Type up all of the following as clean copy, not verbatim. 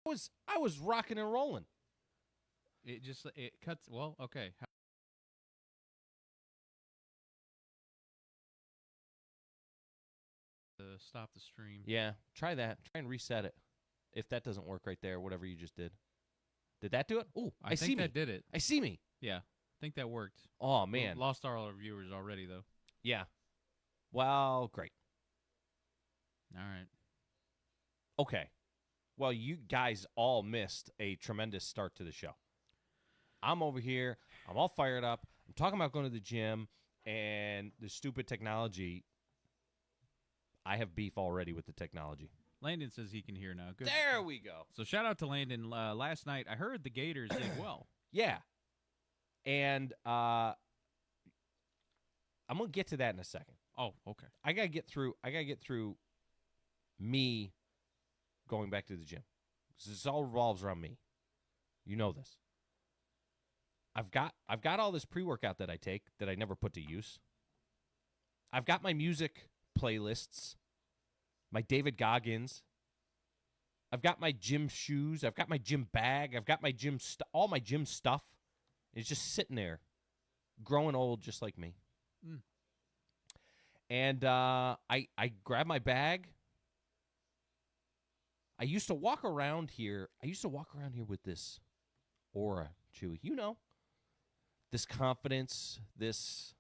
I was rocking and rolling. It cuts. Well, okay. Stop the stream. Yeah, try that. Try and reset it. If that doesn't work right there, whatever you just did. Did that do it? Oh, I see think me. that did it. I see me. Yeah, I think that worked. Oh, man. We lost all our viewers already, though. Yeah. Well, great. All right. Okay. Well, you guys all missed a tremendous start to the show. I'm over here. I'm all fired up. I'm talking about going to the gym and the stupid technology. I have beef already with the technology. Landon says he can hear now. Good. There we go. So shout out to Landon. Last night, I heard the Gators did well. Yeah. And I'm going to get to that in a second. Oh, okay. I got to get through me going back to the gym. This all revolves around me. You know this. I've got all this pre-workout that I take that I never put to use. I've got my music playlists, my David Goggins. I've got my gym shoes. I've got my gym bag. I've got my gym all my gym stuff. It's just sitting there, growing old just like me. Mm. And I grab my bag. I used to walk around here. With this aura, Chewy. You know, this confidence, this,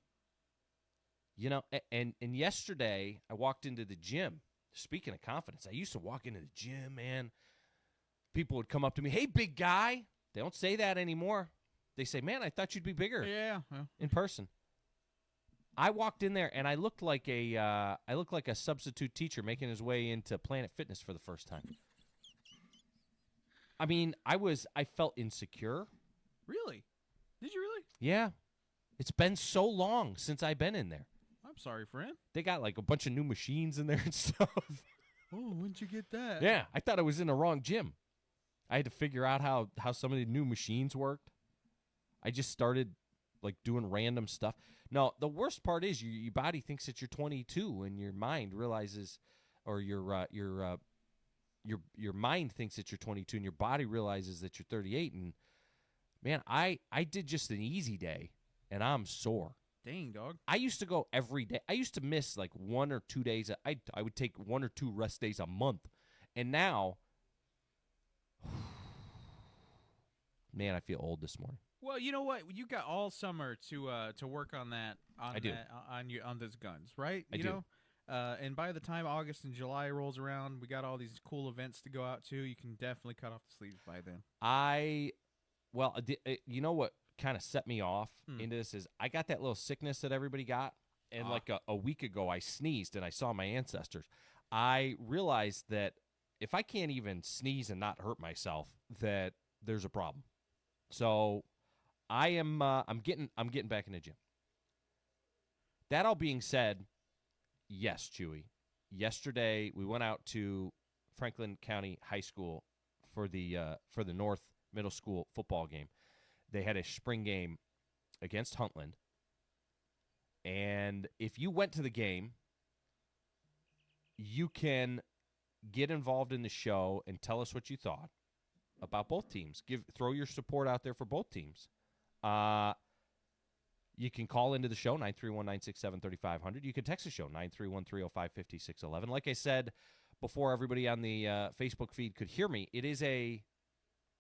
you know. And yesterday I walked into the gym. Speaking of confidence, I used to walk into the gym, man. People would come up to me, "Hey, big guy." They don't say that anymore. They say, "Man, I thought you'd be bigger." Yeah. In person. I walked in there and I looked like a substitute teacher making his way into Planet Fitness for the first time. I mean, I felt insecure. Really? Did you really? Yeah. It's been so long since I've been in there. I'm sorry, friend. They got like a bunch of new machines in there and stuff. Oh, when'd you get that? Yeah, I thought I was in the wrong gym. I had to figure out how some of the new machines worked. I just started like doing random stuff. No, the worst part is your body thinks that you're 22 and your mind realizes, or your mind thinks that you're 22 and your body realizes that you're 38. And man, I did just an easy day and I'm sore. Dang, dog. I used to go every day. I used to miss like 1 or 2 days. I would take 1 or 2 rest days a month. And now, man, I feel old this morning. Well, you know what? You got all summer to work on that. I do. On those guns, right? I do. And by the time August and July rolls around, we got all these cool events to go out to. You can definitely cut off the sleeves by then. You know what kind of set me off into this is I got that little sickness that everybody got, and like a week ago I sneezed and I saw my ancestors. I realized that if I can't even sneeze and not hurt myself, that there's a problem. So I'm getting back in the gym. That all being said, yes, Chewy. Yesterday we went out to Franklin County High School for the North Middle School football game. They had a spring game against Huntland. And if you went to the game, you can get involved in the show and tell us what you thought about both teams. Throw your support out there for both teams. You can call into the show, 931-967-3500. You can text the show, 931-305-5611. Like I said before everybody on the Facebook feed could hear me, it is a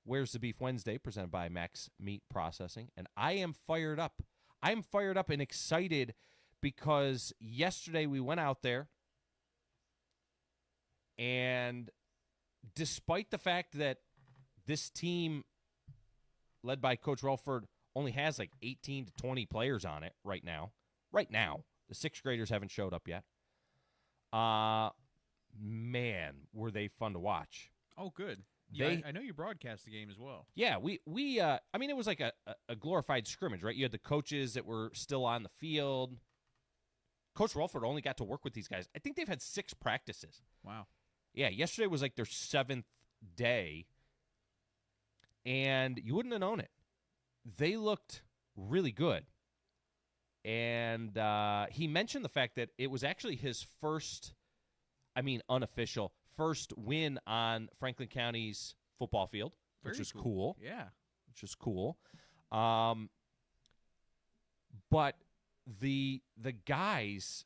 Where's the Beef Wednesday presented by Max Meat Processing. And I am fired up. I'm fired up and excited because yesterday we went out there and despite the fact that this team led by Coach Relford only has like 18 to 20 players on it right now. The sixth graders haven't showed up yet. Man, were they fun to watch. Oh, good. Yeah, I know you broadcast the game as well. Yeah, we I mean, it was like a glorified scrimmage, right? You had the coaches that were still on the field. Coach Relford only got to work with these guys. I think they've had 6 practices. Wow. Yeah, yesterday was like their 7th day, and you wouldn't have known it. They looked really good. And he mentioned the fact that it was actually his first, unofficial, first win on Franklin County's football field, Very which is cool. cool. Yeah. Which is cool. But the guys,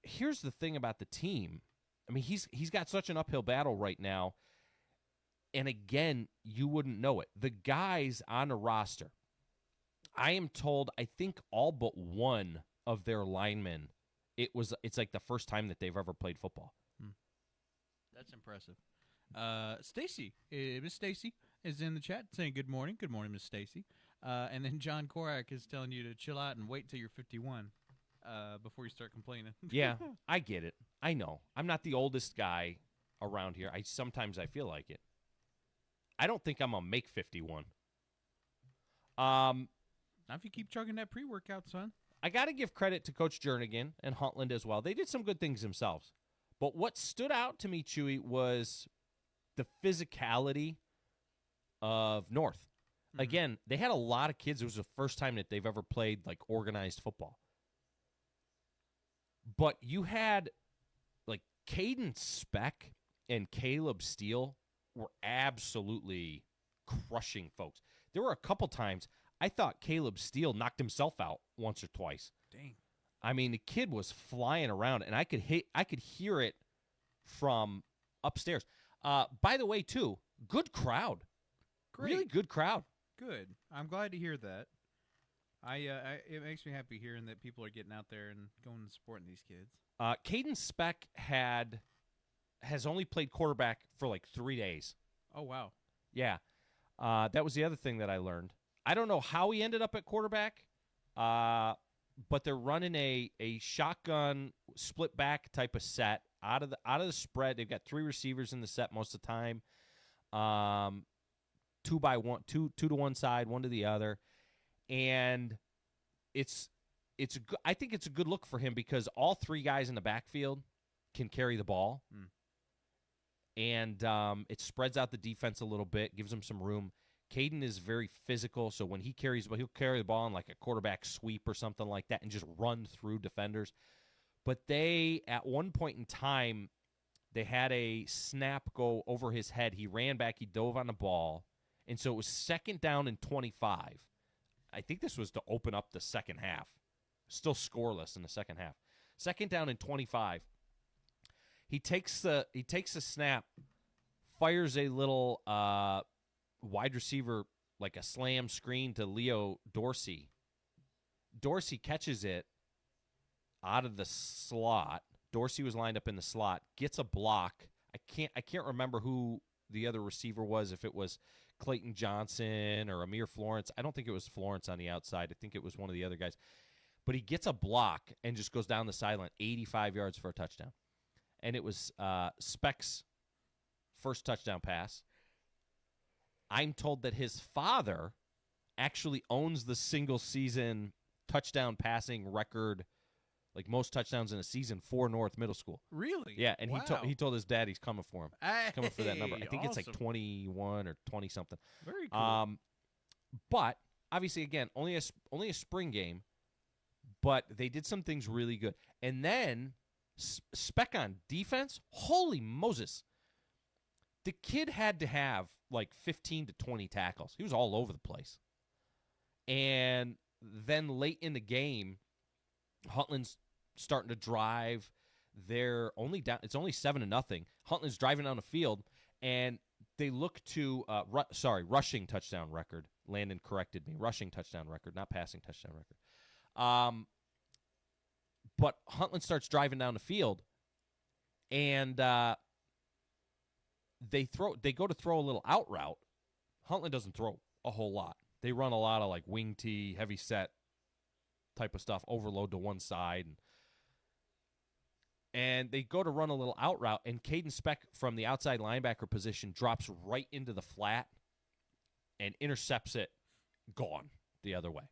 here's the thing about the team. I mean, he's got such an uphill battle right now. And again, you wouldn't know it. The guys on the roster, I am told, I think all but one of their linemen, it's like the first time that they've ever played football. That's impressive. Stacy, Miss Stacy is in the chat saying good morning. Good morning, Miss Stacy. And then John Korak is telling you to chill out and wait till you're 51 before you start complaining. Yeah, I get it. I know. I'm not the oldest guy around here. Sometimes I feel like it. I don't think I'm going to make 51. Now if you keep chugging that pre-workout, son. I got to give credit to Coach Jernigan and Huntland as well. They did some good things themselves. But what stood out to me, Chewy, was the physicality of North. Mm-hmm. Again, they had a lot of kids. It was the first time that they've ever played like organized football. But you had like Caden Speck and Caleb Steele were absolutely crushing folks. There were a couple times I thought Caleb Steele knocked himself out once or twice. Dang. I mean, the kid was flying around, and I could hear it from upstairs. By the way, too, good crowd. Great. Really good crowd. Good. I'm glad to hear that. It makes me happy hearing that people are getting out there and going and supporting these kids. Caden Speck has only played quarterback for like 3 days. Oh, wow. Yeah. That was the other thing that I learned. I don't know how he ended up at quarterback, but they're running a shotgun split back type of set out of the spread. They've got 3 receivers in the set most of the time. 2 by 1, 2 to one side, 1 to the other, and I think it's a good look for him because all 3 guys in the backfield can carry the ball, and it spreads out the defense a little bit, gives them some room. Caden is very physical, so when he carries, he'll carry the ball in like a quarterback sweep or something like that and just run through defenders. But they, at one point in time, they had a snap go over his head. He ran back, he dove on the ball, and so it was 2nd down and 25. I think this was to open up the second half. Still scoreless in the second half. 2nd down and 25. He takes the snap, fires a little wide receiver, like a slam screen to Leo Dorsey. Dorsey catches it out of the slot. Dorsey was lined up in the slot, gets a block. I can't remember who the other receiver was, if it was Clayton Johnson or Amir Florence. I don't think it was Florence on the outside. I think it was one of the other guys. But he gets a block and just goes down the sideline, 85 yards for a touchdown. And it was Speck's first touchdown pass. I'm told that his father actually owns the single-season touchdown passing record, like most touchdowns in a season for North Middle School. Really? Yeah, and wow. he told his dad he's coming for him. He's coming for that number. I think awesome. it's like 21 or 20-something. Very cool. But, obviously, again, only a spring game, but they did some things really good. And then, Speck on defense, holy Moses. The kid had to have like 15 to 20 tackles. He was all over the place. And then late in the game, Huntland's starting to drive. They're only down. It's only 7-0. Huntland's driving down the field, and they look to rushing touchdown record. Landon corrected me. Rushing touchdown record, not passing touchdown record. But Huntland starts driving down the field, and they go to throw a little out route. Huntland doesn't throw a whole lot. They run a lot of like wing tee, heavy set type of stuff, overload to one side, and they go to run a little out route, and Caden Speck from the outside linebacker position drops right into the flat and intercepts it, gone the other way.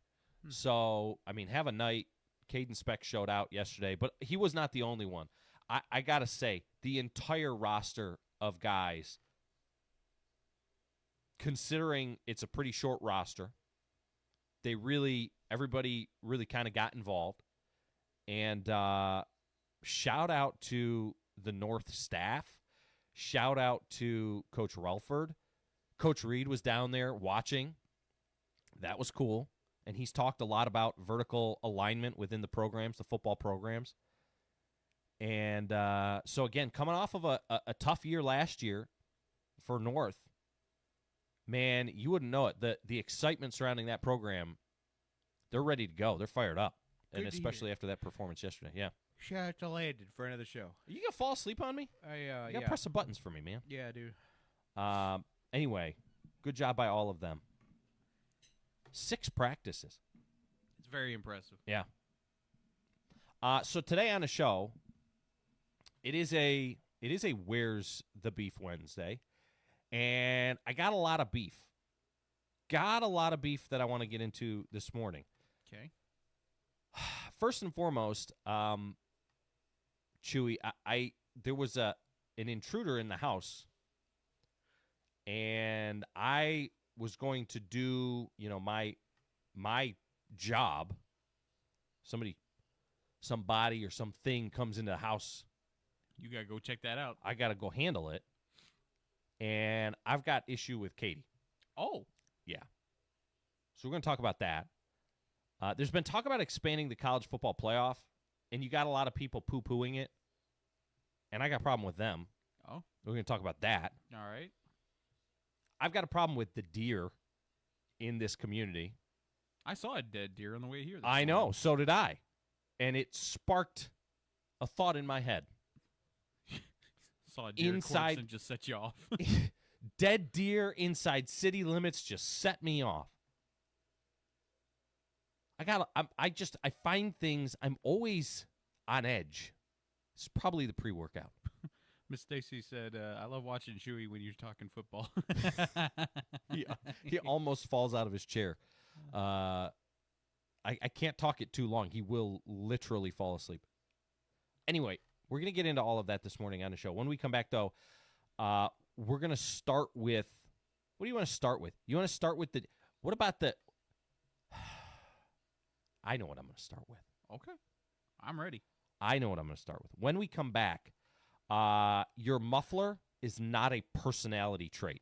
So, I mean, have a night. Caden Speck showed out yesterday, but he was not the only one. I got to say, the entire roster of guys, considering it's a pretty short roster, everybody really kind of got involved. And shout out to the North staff. Shout out to Coach Relford. Coach Reed was down there watching. That was cool. And he's talked a lot about vertical alignment within the programs, the football programs. And so, again, coming off of a tough year last year for North, man, you wouldn't know it. The excitement surrounding that program, they're ready to go. They're fired up. And especially after that performance yesterday. Yeah. Shout out to Landon, friend of the show. Are you going to fall asleep on me? You got to press the buttons for me, man. Yeah, dude. Anyway, good job by all of them. 6 practices. It's very impressive. Yeah. So today on the show, it is a Where's the Beef Wednesday, and I got a lot of beef. Got a lot of beef that I want to get into this morning. Okay. First and foremost, Chewy, there was an intruder in the house, and I was going to do, my job. Somebody or something comes into the house. You got to go check that out. I got to go handle it. And I've got issue with Katie. Oh. Yeah. So we're going to talk about that. There's been talk about expanding the college football playoff, and you got a lot of people poo-pooing it. And I got a problem with them. Oh. We're going to talk about that. All right. I've got a problem with the deer in this community. I saw a dead deer on the way here. I know. So did I. And it sparked a thought in my head. Saw a deer corpse and just set you off. Dead deer inside city limits just set me off. I find things, I'm always on edge. It's probably the pre-workout. Miss Stacy said, I love watching Chewy when you're talking football. He almost falls out of his chair. I can't talk it too long. He will literally fall asleep. Anyway, we're going to get into all of that this morning on the show. When we come back, though, we're going to start with, what do you want to start with? You want to start with what about I know what I'm going to start with. Okay. I'm ready. I know what I'm going to start with. When we come back, your muffler is not a personality trait.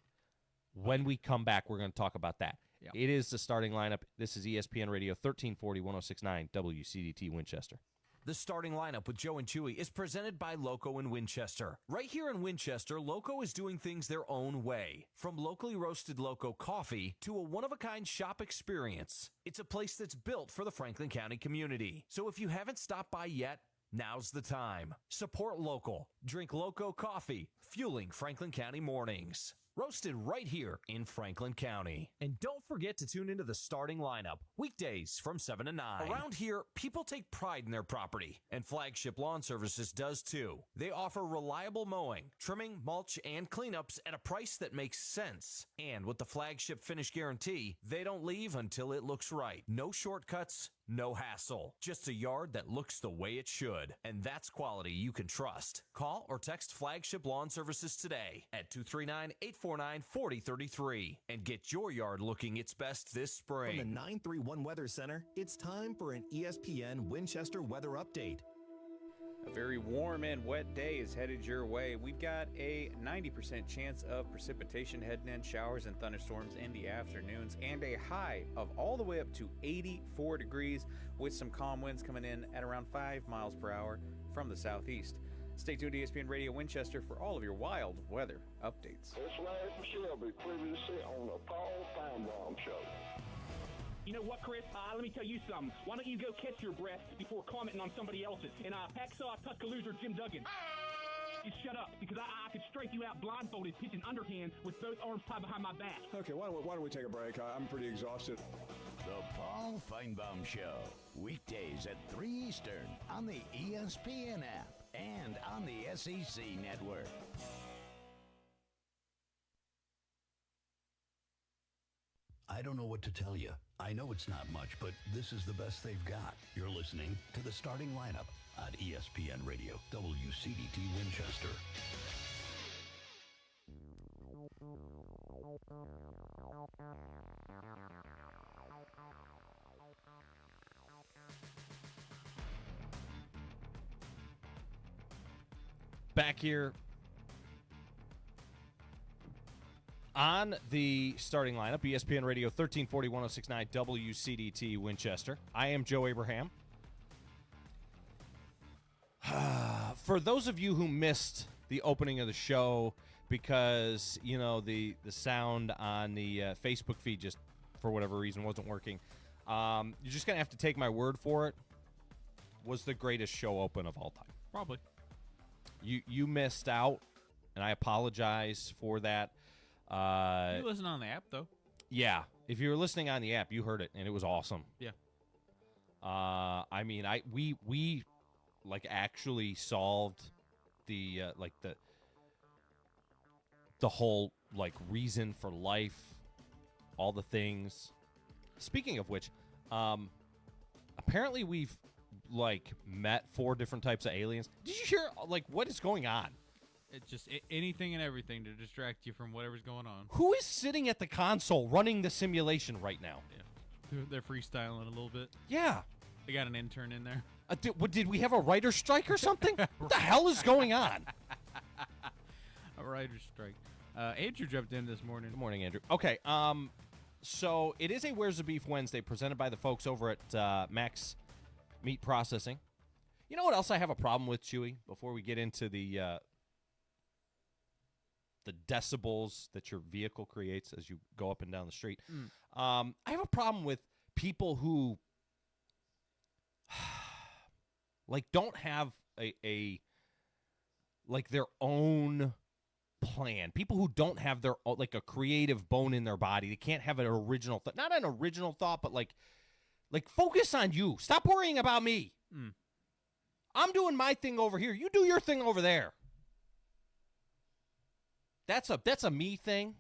When we come back, we're going to talk about that. Yep. It is the starting lineup. This is ESPN Radio 1340, 1069 WCDT Winchester. The starting lineup with Joe and Chewy is presented by Loco in Winchester. Right here in Winchester, Loco is doing things their own way. From locally roasted Loco coffee to a one-of-a-kind shop experience. It's a place that's built for the Franklin County community. So if you haven't stopped by yet, now's the time. Support local. Drink Loco coffee, fueling Franklin County mornings. Roasted right here in Franklin County. And don't forget to tune into the starting lineup, weekdays from 7 to 9. Around here, people take pride in their property, and Flagship Lawn Services does too. They offer reliable mowing, trimming, mulch, and cleanups at a price that makes sense. And with the Flagship Finish Guarantee, they don't leave until it looks right. No shortcuts, no hassle. Just a yard that looks the way it should. And that's quality you can trust. Call or text Flagship Lawn Services today at 239-849-4033 and get your yard looking its best this spring. From the 931 Weather Center, it's time for an ESPN Winchester weather update. A very warm and wet day is headed your way. We've got a 90% chance of precipitation heading in, showers and thunderstorms in the afternoons, and a high of all the way up to 84 degrees with some calm winds coming in at around 5 miles per hour from the southeast. Stay tuned to ESPN Radio Winchester for all of your wild weather updates. It's Larry from Shelby, previously on the Paul Feinbaum Show. You know what, Chris? Let me tell you something. Why don't you go catch your breath before commenting on somebody else's? And Hacksaw Tuscaloosa Jim Duggan. Just shut up, because I could strike you out blindfolded, pitching underhand with both arms tied behind my back. Okay, why don't we take a break? I'm pretty exhausted. The Paul Feinbaum Show, weekdays at 3 Eastern on the ESPN app and on the SEC Network. I don't know what to tell you. I know it's not much, but this is the best they've got. You're listening to the starting lineup on ESPN Radio, WCDT Winchester. Back here On the starting lineup, ESPN Radio 1340 1069 WCDT Winchester. I am Joe Abraham. For those of you who missed the opening of the show because, the sound on the Facebook feed just, for whatever reason, wasn't working, you're just going to have to take my word for it. Was the greatest show open of all time. Probably. You missed out, and I apologize for that. You listen on the app, though. Yeah. If you were listening on the app, you heard it, and it was awesome. Yeah. We actually solved the whole reason for life, all the things. Speaking of which, apparently we've met 4 different types of aliens. Did you hear what is going on? It's just anything and everything to distract you from whatever's going on. Who is sitting at the console running the simulation right now? Yeah. They're freestyling a little bit. Yeah. They got an intern in there. Did we have a writer's strike or something? What the hell is going on? A writer's strike. Andrew jumped in this morning. Good morning, Andrew. Okay, so it is a Where's the Beef Wednesday presented by the folks over at Max Meat Processing. You know what else I have a problem with, Chewy, before we get into the decibels that your vehicle creates as you go up and down the street? I have a problem with people who don't have a their own plan. People who don't have their a creative bone in their body. They can't have an original thought. Not an original thought, but focus on you. Stop worrying about me. I'm doing my thing over here. You do your thing over there. That's a me thing.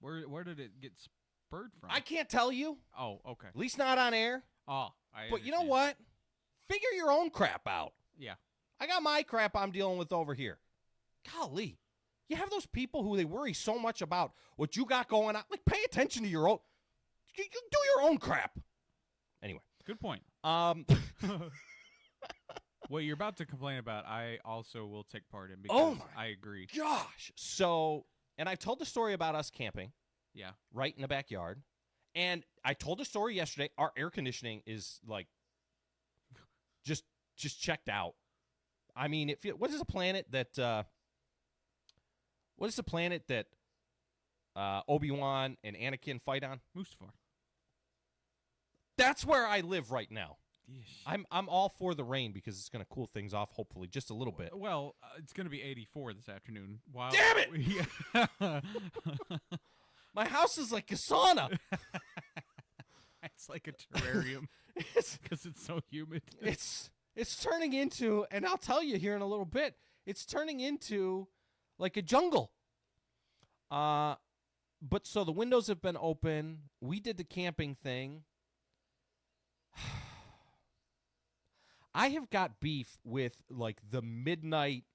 Where did it get spurred from? I can't tell you. Oh, okay. At least not on air. Oh, but you know what? Figure your own crap out. Yeah. I got my crap I'm dealing with over here. Golly. You have those people who they worry so much about what you got going on. Pay attention to your own. You do your own crap. Anyway. Good point. What you're about to complain about, I also will take part in because I agree. Gosh. So, and I've told the story about us camping. Yeah. Right in the backyard. And I told the story yesterday. Our air conditioning is just checked out. I mean, what is a planet that Obi-Wan and Anakin fight on? Mustafar. That's where I live right now. Yeesh. I'm all for the rain because it's going to cool things off, hopefully, just a little bit. Well, it's going to be 84 this afternoon. Wow. Damn it! My house is like a sauna. It's like a terrarium because it's so humid. It's turning into, and I'll tell you here in a little bit, it's turning into like a jungle. But so the windows have been open. We did the camping thing. I have got beef with the midnight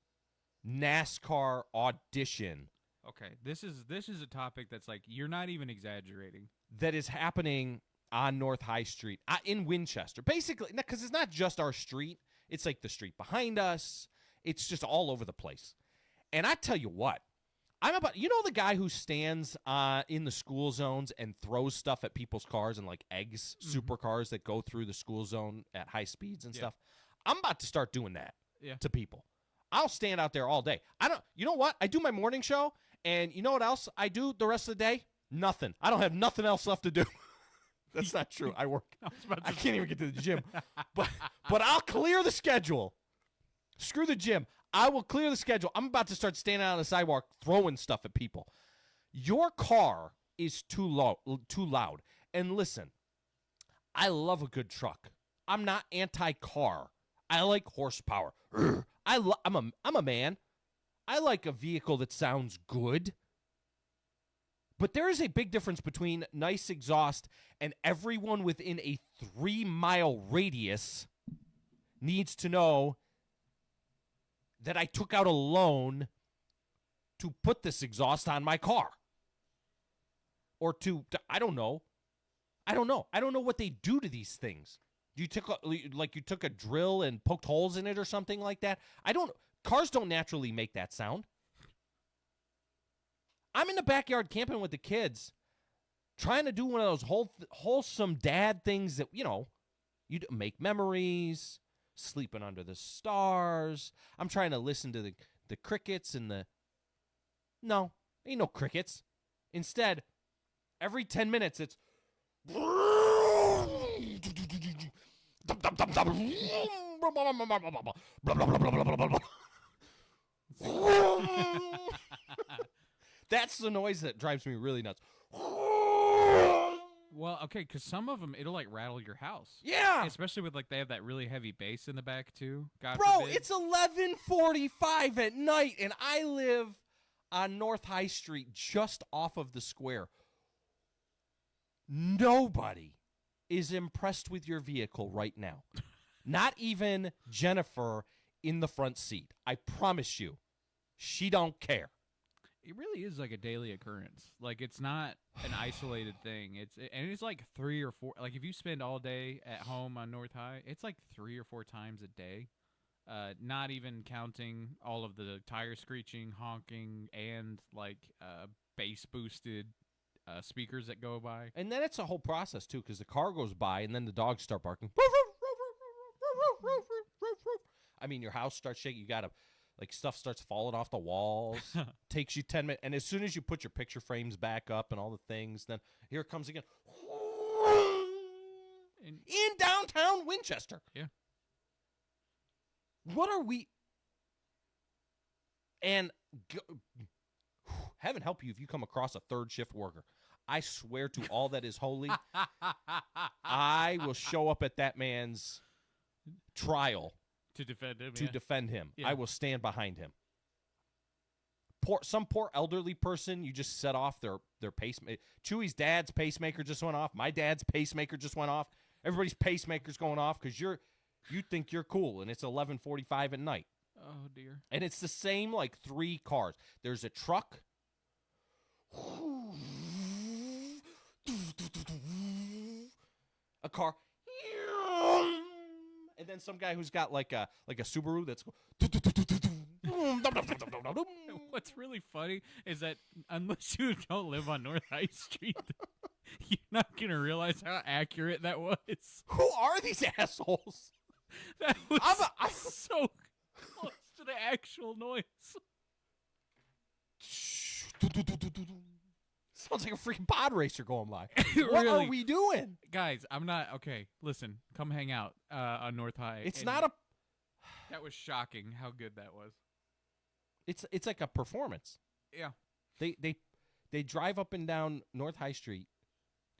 NASCAR audition. Okay, this is a topic that's you're not even exaggerating. That is happening on North High Street in Winchester. Basically, because it's not just our street. It's the street behind us. It's just all over the place. And I tell you what, the guy who stands in the school zones and throws stuff at people's cars and eggs supercars that go through the school zone at high speeds and stuff. I'm about to start doing that to people. I'll stand out there all day. You know what? I do my morning show, and you know what else I do the rest of the day? Nothing. I don't have nothing else left to do. That's not true. I work. I can't even get to the gym. But I'll clear the schedule. Screw the gym. I will clear the schedule. I'm about to start standing out on the sidewalk throwing stuff at people. Your car is too loud. And listen, I love a good truck. I'm not anti-car. I like horsepower. I'm a man. I like a vehicle that sounds good. But there is a big difference between nice exhaust and everyone within a 3-mile radius needs to know that I took out a loan to put this exhaust on my car. Or I don't know. I don't know what they do to these things. You took a drill and poked holes in it or something like that. Cars don't naturally make that sound. I'm in the backyard camping with the kids, trying to do one of those wholesome dad things that, you make memories, sleeping under the stars. I'm trying to listen to the crickets and no, ain't no crickets. Instead, every 10 minutes, it's that's the noise that drives me really nuts. Well, okay, because some of them, it'll, like, rattle your house. Yeah. Especially with, like, they have that really heavy bass in the back, too. God Bro, forbid. it's 11:45 at night, and I live on North High Street just off of the square. Nobody is impressed with your vehicle right now. Not even Jennifer in the front seat. I promise you. She don't care. It really is like a daily occurrence. Like, it's not an isolated thing. It's like 3 or 4. Like, if you spend all day at home on North High, it's like 3 or 4 times a day. Not even counting all of the tire screeching, honking, and like bass boosted speakers that go by. And then it's a whole process too, because the car goes by and then the dogs start barking. I mean, your house starts shaking. You gotta, like, stuff starts falling off the walls. Takes you 10 minutes, and as soon as you put your picture frames back up and all the things, then here it comes again. In downtown Winchester. Yeah. What are we? And heaven help you if you come across a third shift worker. I swear to all that is holy, I will show up at that man's trial to defend him. Defend him. Yeah. I will stand behind him. Some poor elderly person, you just set off their pacemaker. Chewy's dad's pacemaker just went off. My dad's pacemaker just went off. Everybody's pacemaker's going off because you think you're cool, and it's 11:45 at night. Oh, dear. And it's the same, like, 3 cars. There's a truck. A car. And then some guy who's got like a Subaru that's What's really funny is that unless you don't live on North High Street, you're not going to realize how accurate that was. Who are these assholes? That was so close to the actual noise. Sounds like a freaking pod racer going by. What are we doing? Guys, I'm not... Okay, listen. Come hang out on North High. It's not a... That was shocking how good that was. It's like a performance. Yeah. They drive up and down North High Street,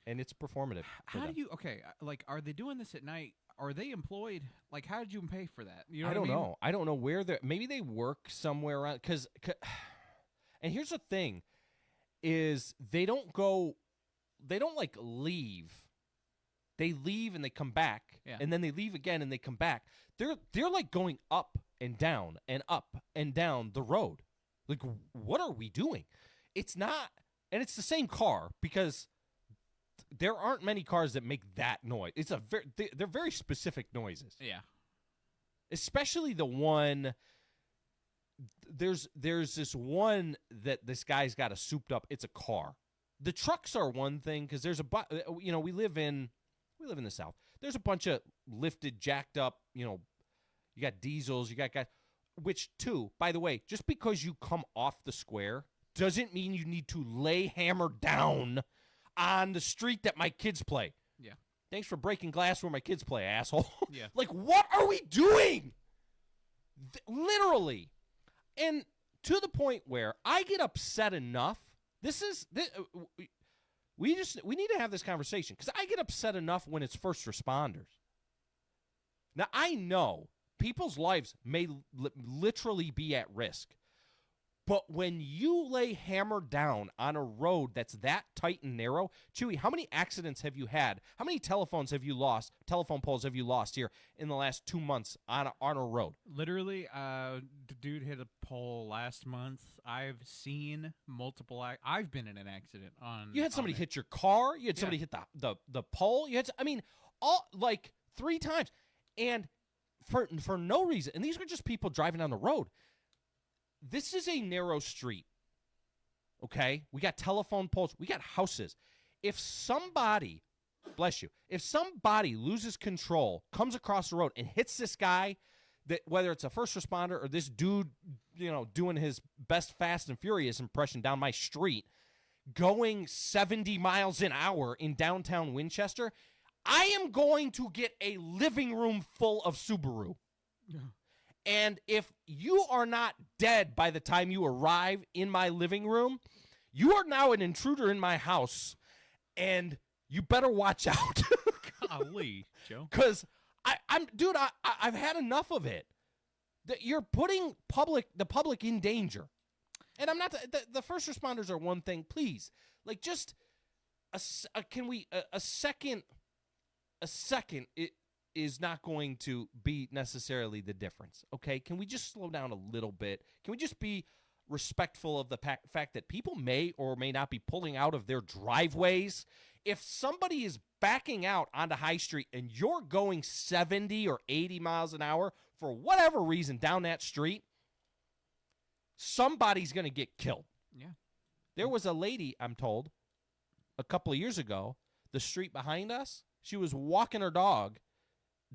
and it's performative. How do you... Okay, like, are they doing this at night? Are they employed? Like, how did you pay for that? You know I what don't I mean? know. I don't know where they're... Maybe they work somewhere around... Because... And here's the thing, is they don't, like, leave. They leave and they come back, and then they leave again and they come back. They're like going up and down the road. Like, what are we doing? It's not... And it's the same car, because... There aren't many cars that make that noise. They're very specific noises. Yeah. Especially the one. There's this one that this guy's got a souped up. It's a car. The trucks are one thing, because there's we live in the South. There's a bunch of lifted, jacked up. You got diesels. You got guys. Which, too, by the way, just because you come off the square doesn't mean you need to lay hammer down on the street that my kids play. Yeah. Thanks for breaking glass where my kids play, asshole. Yeah. Like, what are we doing? Literally. And to the point where I get upset enough. We need to have this conversation, because I get upset enough when it's first responders. Now, I know people's lives may literally be at risk. But when you lay hammer down on a road that's that tight and narrow, Chewy, how many accidents have you had? How many telephone poles have you lost here in the last 2 months on a road? Literally, the dude hit a pole last month. I've seen multiple... I've been in an accident on... You had somebody hit your car. You had somebody hit the pole. You had, all like 3 times. And for no reason. And these were just people driving down the road. This is a narrow street. okay? We got telephone poles. We got houses. If somebody, bless you, if somebody loses control, comes across the road and hits this guy, that whether it's a first responder or this dude, doing his best Fast and Furious impression down my street, going 70 miles an hour in downtown Winchester, I am going to get a living room full of Subaru. Yeah. And if you are not dead by the time you arrive in my living room, you are now an intruder in my house, and you better watch out. Golly, Joe. Because I've had enough of it. You're putting the public in danger. And I'm not the first responders are one thing. Please, like, just a second it is not going to be necessarily the difference. Okay, can we just slow down a little bit? Can we just be respectful of the fact that people may or may not be pulling out of their driveways? If somebody is backing out onto High Street and you're going 70 or 80 miles an hour for whatever reason down that street, somebody's going to get killed. Yeah. There was a lady, I'm told, a couple of years ago, the street behind us, she was walking her dog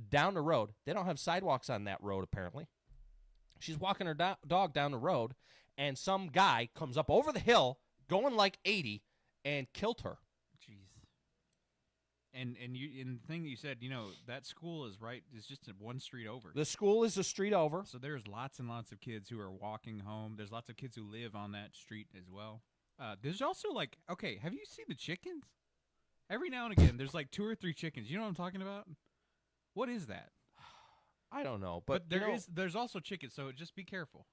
down the road. They don't have sidewalks on that road, apparently. She's walking her dog down the road, and some guy comes up over the hill going like 80 and killed her. Jeez. And the thing you said, that school is just one street over. The school is a street over. So there's lots and lots of kids who are walking home. There's lots of kids who live on that street as well. There's also have you seen the chickens? Every now and again, there's 2 or 3 chickens. You know what I'm talking about? What is that? I don't know, but there's also chickens, so just be careful.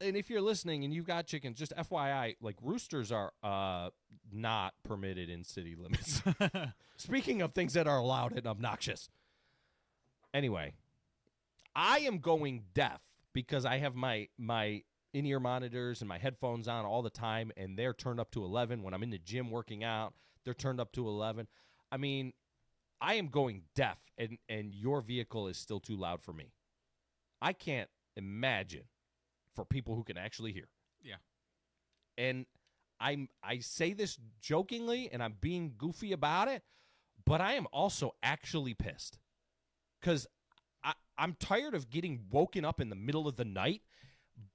And if you're listening and you've got chickens, just FYI, roosters are not permitted in city limits. Speaking of things that are loud and obnoxious. Anyway, I am going deaf because I have my in-ear monitors and my headphones on all the time, and they're turned up to 11. When I'm in the gym working out, they're turned up to 11. I mean, I am going deaf, and your vehicle is still too loud for me. I can't imagine for people who can actually hear. Yeah. And I say this jokingly, and I'm being goofy about it, but I am also actually pissed because I'm tired of getting woken up in the middle of the night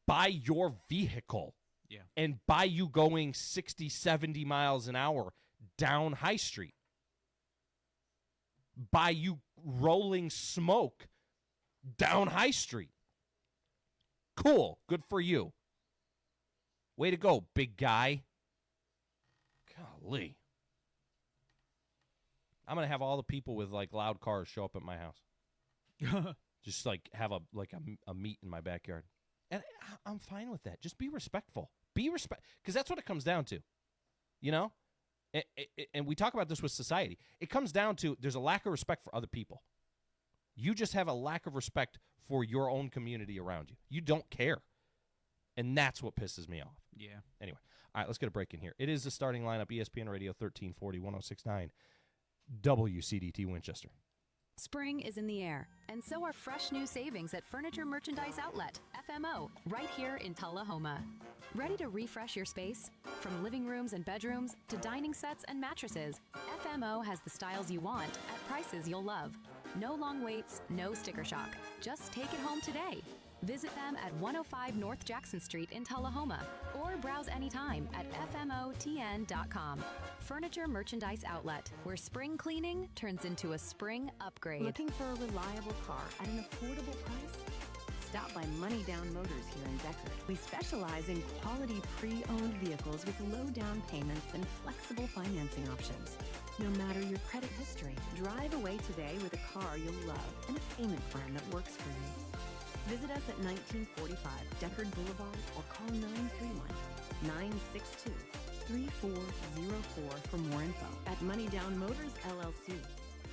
by your vehicle. Yeah. And by you going 60, 70 miles an hour down High Street. By you rolling smoke down High Street. Cool. Good for you. Way to go, big guy. Golly. I'm going to have all the people with loud cars show up at my house. Just have a meet in my backyard. And I'm fine with that. Just be respectful. Because that's what it comes down to. And we talk about this with society. It comes down to there's a lack of respect for other people. You just have a lack of respect for your own community around you. You don't care. And that's what pisses me off. Yeah. Anyway, all right, let's get a break in here. It is the starting lineup, ESPN Radio 1340, 1069, WCDT Winchester. Spring is in the air, and so are fresh new savings at Furniture Merchandise Outlet, FMO, right here in Tullahoma. Ready to refresh your space? From living rooms and bedrooms to dining sets and mattresses, FMO has the styles you want at prices you'll love. No long waits, no sticker shock. Just take it home today. Visit them at 105 North Jackson Street in Tullahoma or browse anytime at FMOTN.com. Furniture Merchandise Outlet, where spring cleaning turns into a spring upgrade. Looking for a reliable car at an affordable price? Stop by Money Down Motors here in Deckard. We specialize in quality pre-owned vehicles with low down payments and flexible financing options. No matter your credit history, drive away today with a car you'll love and a payment plan that works for you. Visit us at 1945 Deckard Boulevard or call 931-962-3404 for more info. At Money Down Motors, LLC.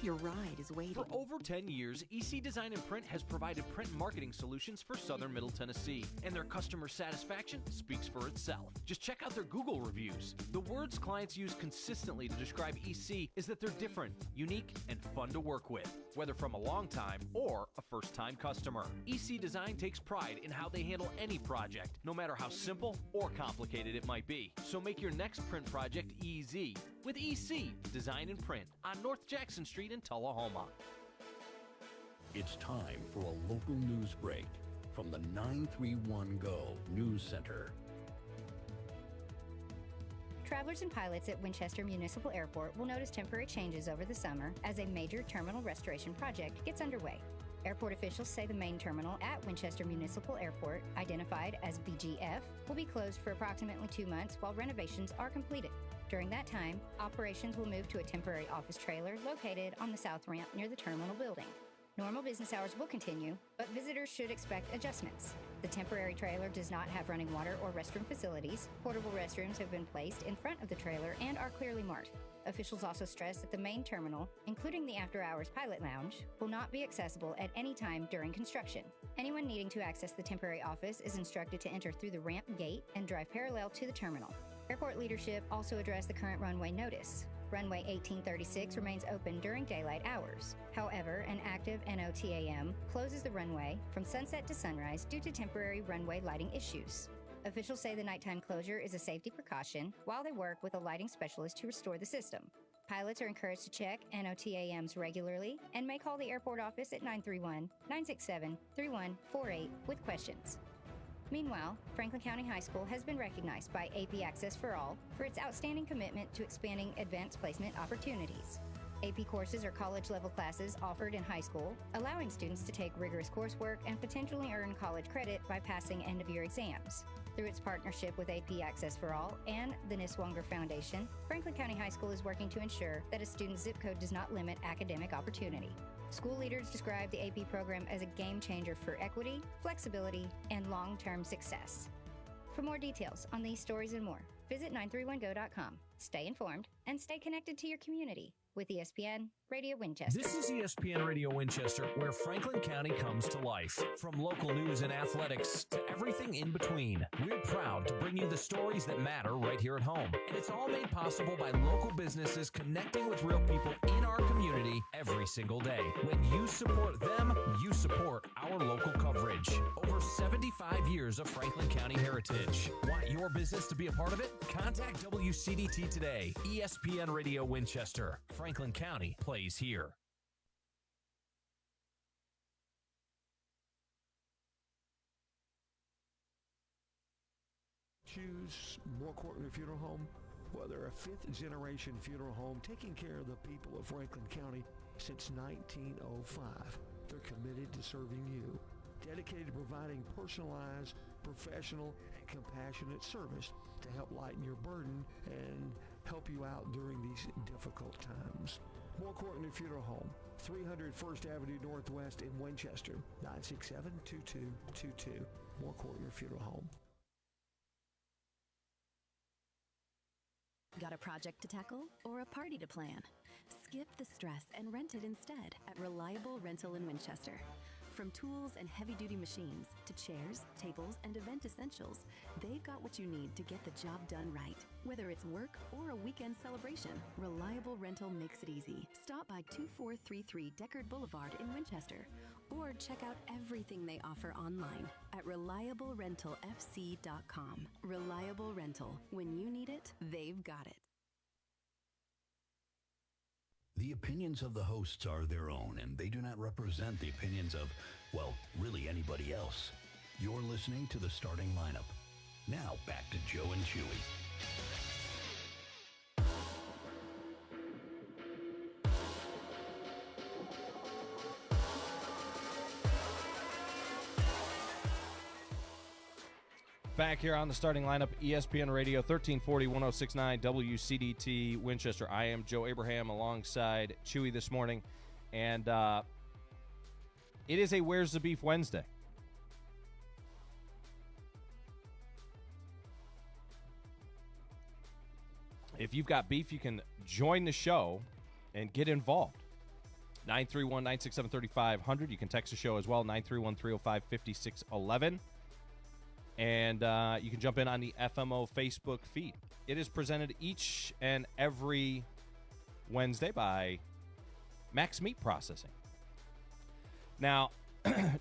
Your ride is waiting. For over 10 years, EC Design and Print has provided print marketing solutions for Southern Middle Tennessee, and their customer satisfaction speaks for itself. Just check out their Google reviews. The words clients use consistently to describe EC is that they're different, unique, and fun to work with, whether from a long-time or a first-time customer. EC Design takes pride in how they handle any project, no matter how simple or complicated it might be. So make your next print project easy with EC Design and Print on North Jackson Street in Tullahoma. It's time for a local news break from the 931 Go News Center. Travelers and pilots at Winchester Municipal Airport will notice temporary changes over the summer as a major terminal restoration project gets underway. Airport officials say the main terminal at Winchester Municipal Airport, identified as BGF, will be closed for approximately 2 months while renovations are completed. During that time, operations will move to a temporary office trailer located on the south ramp near the terminal building. Normal business hours will continue, but visitors should expect adjustments. The temporary trailer does not have running water or restroom facilities. Portable restrooms have been placed in front of the trailer and are clearly marked. Officials also stress that the main terminal, including the after-hours pilot lounge, will not be accessible at any time during construction. Anyone needing to access the temporary office is instructed to enter through the ramp gate and drive parallel to the terminal. Airport leadership also addressed the current runway notice. Runway 1836 remains open during daylight hours. However, an active NOTAM closes the runway from sunset to sunrise due to temporary runway lighting issues. Officials say the nighttime closure is a safety precaution while they work with a lighting specialist to restore the system. Pilots are encouraged to check NOTAMs regularly and may call the airport office at 931-967-3148 with questions. Meanwhile, Franklin County High School has been recognized by AP Access for All for its outstanding commitment to expanding advanced placement opportunities. AP courses are college-level classes offered in high school, allowing students to take rigorous coursework and potentially earn college credit by passing end-of-year exams. Through its partnership with AP Access for All and the Niswonger Foundation, Franklin County High School is working to ensure that a student's zip code does not limit academic opportunity. School leaders describe the AP program as a game changer for equity, flexibility, and long-term success. For more details on these stories and more, visit 931go.com. Stay informed and stay connected to your community with ESPN Radio Winchester. This is ESPN Radio Winchester, where Franklin County comes to life. From local news and athletics to everything in between, we're proud to bring you the stories that matter right here at home. And it's all made possible by local businesses connecting with real people in our community every single day. When you support them, you support our local coverage. Over 75 years of Franklin County heritage. Want your business to be a part of it? Contact WCDT today. ESPN Radio Winchester. Franklin County plays here. Choose More Courtney Funeral Home. Well, they're a fifth-generation funeral home taking care of the people of Franklin County since 1905. They're committed to serving you, dedicated to providing personalized, professional, and compassionate service to help lighten your burden and help you out during these difficult times. More Courtney Funeral Home, 300 First Avenue Northwest in Winchester, 967-2222. More Courtney Funeral Home. Got a project to tackle or a party to plan? Skip the stress and rent it instead at Reliable Rental in Winchester. From tools and heavy-duty machines to chairs, tables, and event essentials, they've got what you need to get the job done right. Whether it's work or a weekend celebration, Reliable Rental makes it easy. Stop by 2433 Deckard Boulevard in Winchester or check out everything they offer online at reliablerentalfc.com. Reliable Rental. When you need it, they've got it. The opinions of the hosts are their own, and they do not represent the opinions of, well, really anybody else. You're listening to the starting lineup. Now back to Joe and Chewy. Back here on the starting lineup, ESPN Radio, 1340, 1069, WCDT, Winchester. I am Joe Abraham alongside Chewy this morning. And it is a Where's the Beef Wednesday. If you've got beef, you can join the show and get involved. 931-967-3500. You can text the show as well, 931-305-5611. And you can jump in on the FMO Facebook feed. It is presented each and every Wednesday by Max Meat Processing. Now,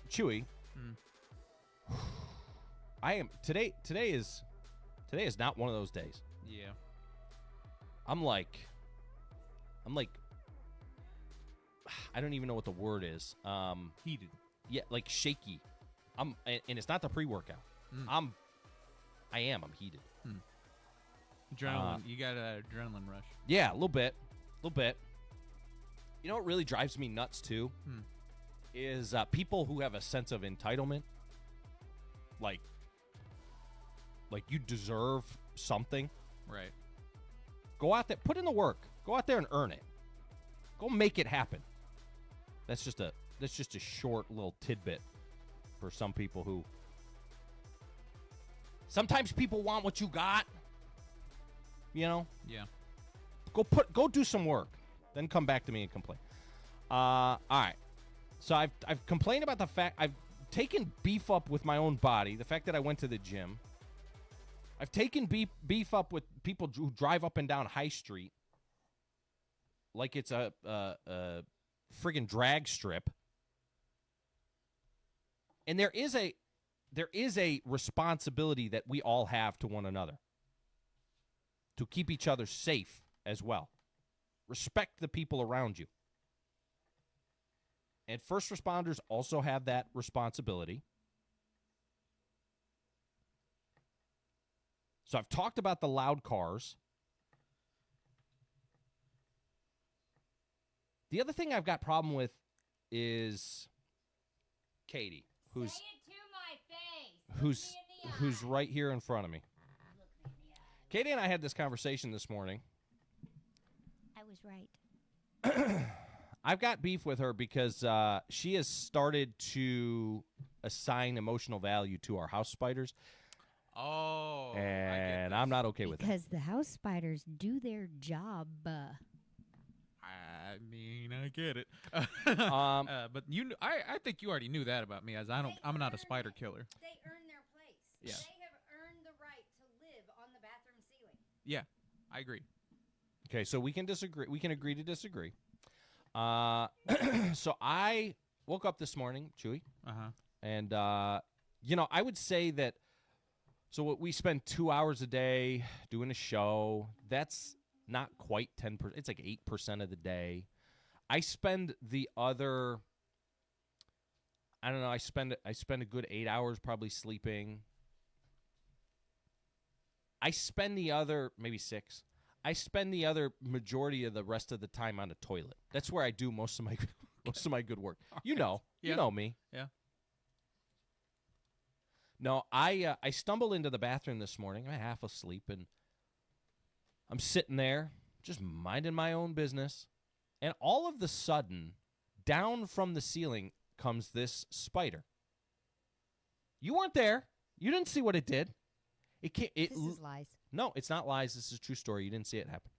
Chewy, I am today is not one of those days. Yeah. I'm like I don't even know what the word is. Heated. Yeah, like shaky. And it's not the pre-workout. I'm heated. Adrenaline. You got an adrenaline rush. Yeah, a little bit. You know what really drives me nuts too? Is people who have a sense of entitlement. Like you deserve something. Right. Go out there, put in the work. Go out there and earn it. Go make it happen. That's just a short little tidbit for some people who sometimes people want what you got. You know? Yeah. Go do some work. Then come back to me and complain. All right. So I've complained about the fact I've taken beef up with my own body, the fact that I went to the gym. I've taken beef up with people who drive up and down High Street like it's a friggin' drag strip. And there is a responsibility that we all have to one another to keep each other safe as well. Respect the people around you. And first responders also have that responsibility. So I've talked about the loud cars. The other thing I've got problem with is Katie, who's right here in front of me. Katie and I had this conversation this morning. I was right. I've got beef with her because she has started to assign emotional value to our house spiders. Oh. And I'm not okay with that. Because the house spiders do their job. I mean, I get it. But I think you already knew that about me, as I'm not a spider killer. They earn their place. Yeah. They have earned the right to live on the bathroom ceiling. Yeah, I agree. Okay, so we can disagree. We can agree to disagree. So I woke up this morning, Chewy, and I would say that. So what we spend 2 hours a day doing a show. That's not quite 10%. It's like 8% of the day. I spend the other. I don't know. I spend a good 8 hours probably sleeping. I spend the other maybe 6. I spend the other majority of the rest of the time on the toilet. That's where I do most of my good work. You know, you know me. Yeah. No, I stumbled into the bathroom this morning. I'm half asleep, and I'm sitting there just minding my own business, and all of the sudden, down from the ceiling comes this spider. You weren't there. You didn't see what it did. This is lies. No, it's not lies. This is a true story. You didn't see it happen.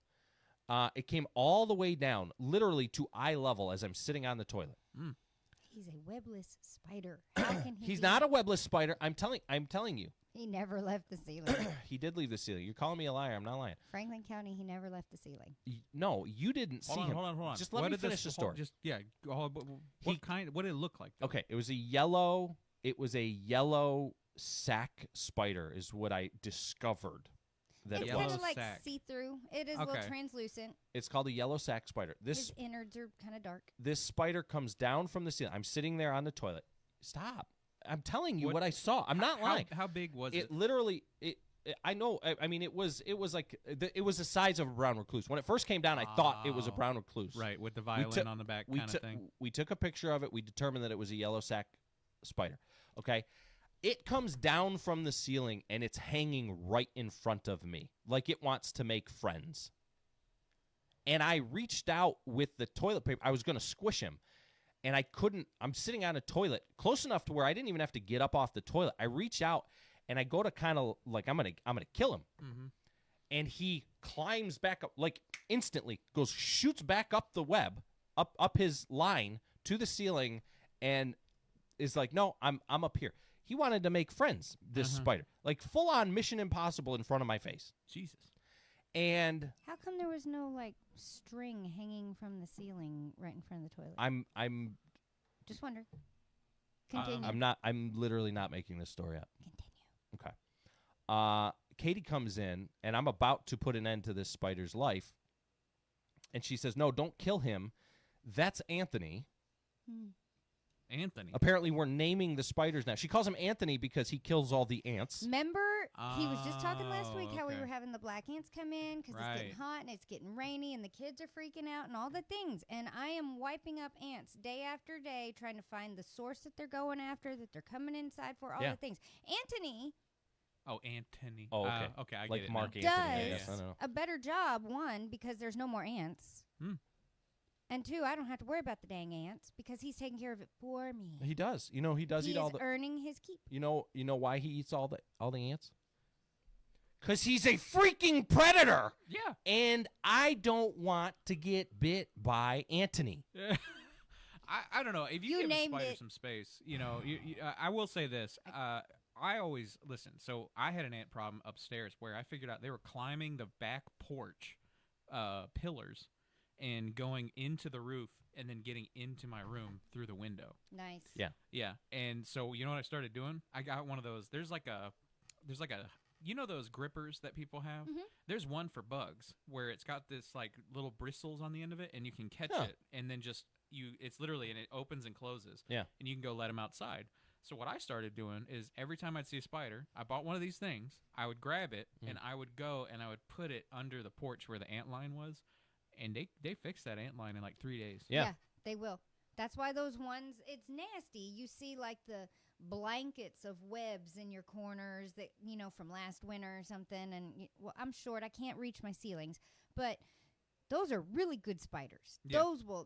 It came all the way down, literally to eye level as I'm sitting on the toilet. He's a webless spider. How can he? He's not a webless spider. I'm telling you. He never left the ceiling. He did leave the ceiling. You're calling me a liar. I'm not lying. Franklin County, he never left the ceiling. No, you didn't see him. Hold on. Just let me finish the story. What did it look like? Okay, it was a yellow sack spider is what I discovered that it's it was. kind of like see-through. It is a little translucent. It's called a yellow sack spider. His innards are kind of dark. This spider comes down from the ceiling. I'm sitting there on the toilet. Stop. I'm telling you what I saw. I'm not lying. How big was it? It literally I know. I mean, it was like it was the size of a brown recluse. When it first came down, I thought it was a brown recluse. Right, with the violin on the back kind of thing. We took a picture of it. We determined that it was a yellow sack spider. Okay. It comes down from the ceiling, and it's hanging right in front of me, like it wants to make friends. And I reached out with the toilet paper. I was going to squish him, and I couldn't. I'm sitting on a toilet close enough to where I didn't even have to get up off the toilet. I reach out, and I go to kind of like I'm gonna kill him. Mm-hmm. And he climbs back up, like instantly, shoots back up the web, up his line to the ceiling and is like, no, I'm up here. He wanted to make friends, this spider. Like, full-on Mission Impossible in front of my face. Jesus. And how come there was no, like, string hanging from the ceiling right in front of the toilet? I'm just wondering. Continue. I'm literally not making this story up. Continue. Okay. Katie comes in, and I'm about to put an end to this spider's life. And she says, no, don't kill him. That's Anthony. Anthony. Apparently, we're naming the spiders now. She calls him Anthony because he kills all the ants. Remember, he was just talking last week how we okay. were having the black ants come in because it's getting hot and it's getting rainy and the kids are freaking out and all the things. And I am wiping up ants day after day trying to find the source that they're going after, that they're coming inside for, all the things. Anthony... Oh, Anthony. Oh, okay. Okay, I like get it Mark now. Anthony. Does I know. a better job, one, because there's no more ants. And two, I don't have to worry about the dang ants because he's taking care of it for me. He does. You know, he does eat all the... He's earning his keep. You know why he eats all the ants? Because he's a freaking predator. Yeah. And I don't want to get bit by Anthony. I don't know. If you give a spider it. some space, I will say this. I always listen. So I had an ant problem upstairs where I figured out they were climbing the back porch pillars and going into the roof and then getting into my room through the window. Nice. Yeah. Yeah. And so you know what I started doing? I got one of those. There's like a those grippers that people have? Mm-hmm. There's one for bugs where it's got this like little bristles on the end of it and you can catch it and then it's literally, and it opens and closes. Yeah. And you can go let them outside. So what I started doing is every time I'd see a spider, I bought one of these things, I would grab it, and I would go and I would put it under the porch where the ant line was, and they fixed that ant line in like 3 days. Yeah, they will. That's why those ones, it's nasty. You see like the blankets of webs in your corners that, from last winter or something, and I'm short, I can't reach my ceilings, but... those are really good spiders. Yeah.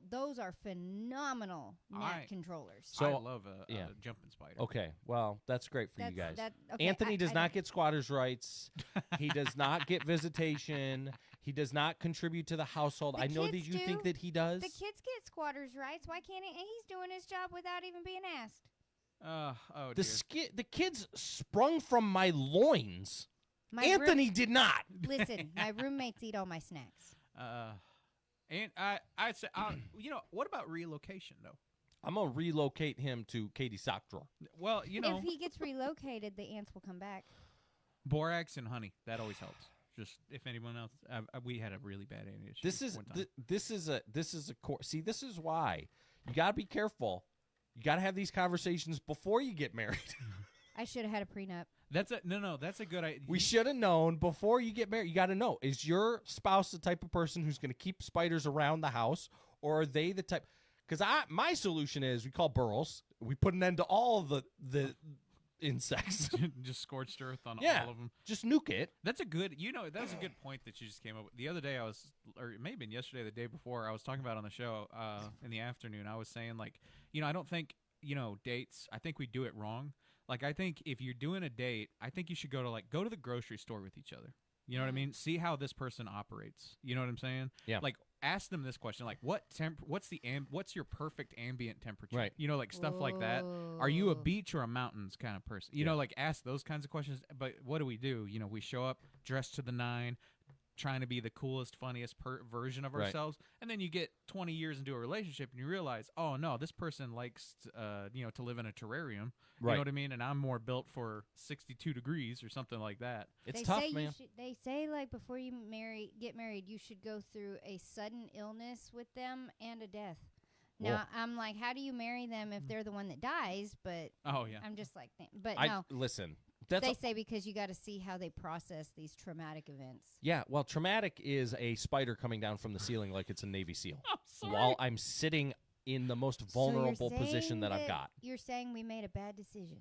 Those are phenomenal gnat controllers. So I love a jumping spider. Okay, well, that's great for you guys. Okay, Anthony does not get squatters' rights. He does not get visitation. He does not contribute to the household. I know that you think that he does. The kids get squatters' rights. Why can't he? And he's doing his job without even being asked. The kids sprung from my loins. Anthony did not. Listen, my roommates eat all my snacks. And I'd say, what about relocation though? I'm gonna relocate him to Katie's sock drawer. Well, if he gets relocated, the ants will come back. Borax and honey, that always helps. Just if anyone else, we had a really bad ant issue. This is one time. this is a core. See, this is why you gotta be careful. You gotta have these conversations before you get married. I should have had a prenup. That's a good idea. We should have known before you get married. You got to know, is your spouse the type of person who's going to keep spiders around the house, or are they the type? Because my solution is we call burrows. We put an end to all of the insects. Just scorched earth on all of them. Just nuke it. That's a good point that you just came up with. The other day or it may have been yesterday, the day before, I was talking about on the show in the afternoon. I was saying I don't think dates. I think we do it wrong. Like, I think if you're doing a date, I think you should go to the grocery store with each other. You know what I mean? See how this person operates. You know what I'm saying? Yeah. Like, ask them this question, like, what's your perfect ambient temperature? Right. Like stuff like that. Are you a beach or a mountains kind of person? You know, like, ask those kinds of questions. But what do? We show up dressed to the nine, trying to be the coolest, funniest version of ourselves, and then you get 20 years into a relationship and you realize, oh no, this person likes to live in a terrarium. You know what I mean? And I'm more built for 62 degrees or something like that. It's tough, man. They say like before you get married, you should go through a sudden illness with them and a death. Now, I'm like, how do you marry them if they're the one that dies? But I'm just like, listen. They say because you got to see how they process these traumatic events. Yeah, well, traumatic is a spider coming down from the ceiling like it's a Navy SEAL. Sorry. While I'm sitting in the most vulnerable position that I've got. You're saying we made a bad decision.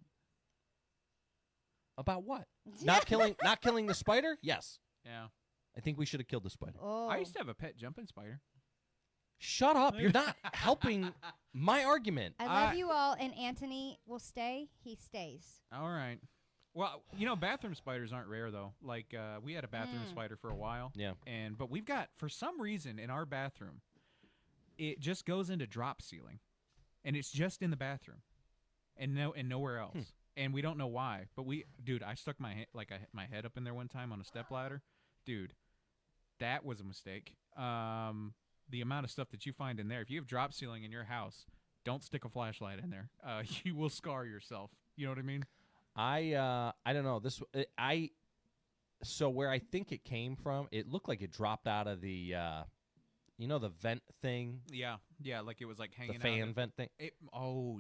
About what? Not killing the spider? Yes. Yeah. I think we should have killed the spider. Oh. I used to have a pet jumping spider. Shut up. You're not helping my argument. I love you all, and Anthony will stay. He stays. All right. Well, bathroom spiders aren't rare, though. Like, we had a bathroom spider for a while. Yeah. But we've got, for some reason, in our bathroom, it just goes into drop ceiling, and it's just in the bathroom, and nowhere else. And we don't know why. But I stuck my my head up in there one time on a stepladder, dude. That was a mistake. The amount of stuff that you find in there. If you have drop ceiling in your house, don't stick a flashlight in there. You will scar yourself. You know what I mean? I don't know so where I think it came from, it looked like it dropped out of the the vent thing. Yeah, like it was like hanging the fan out. vent thing.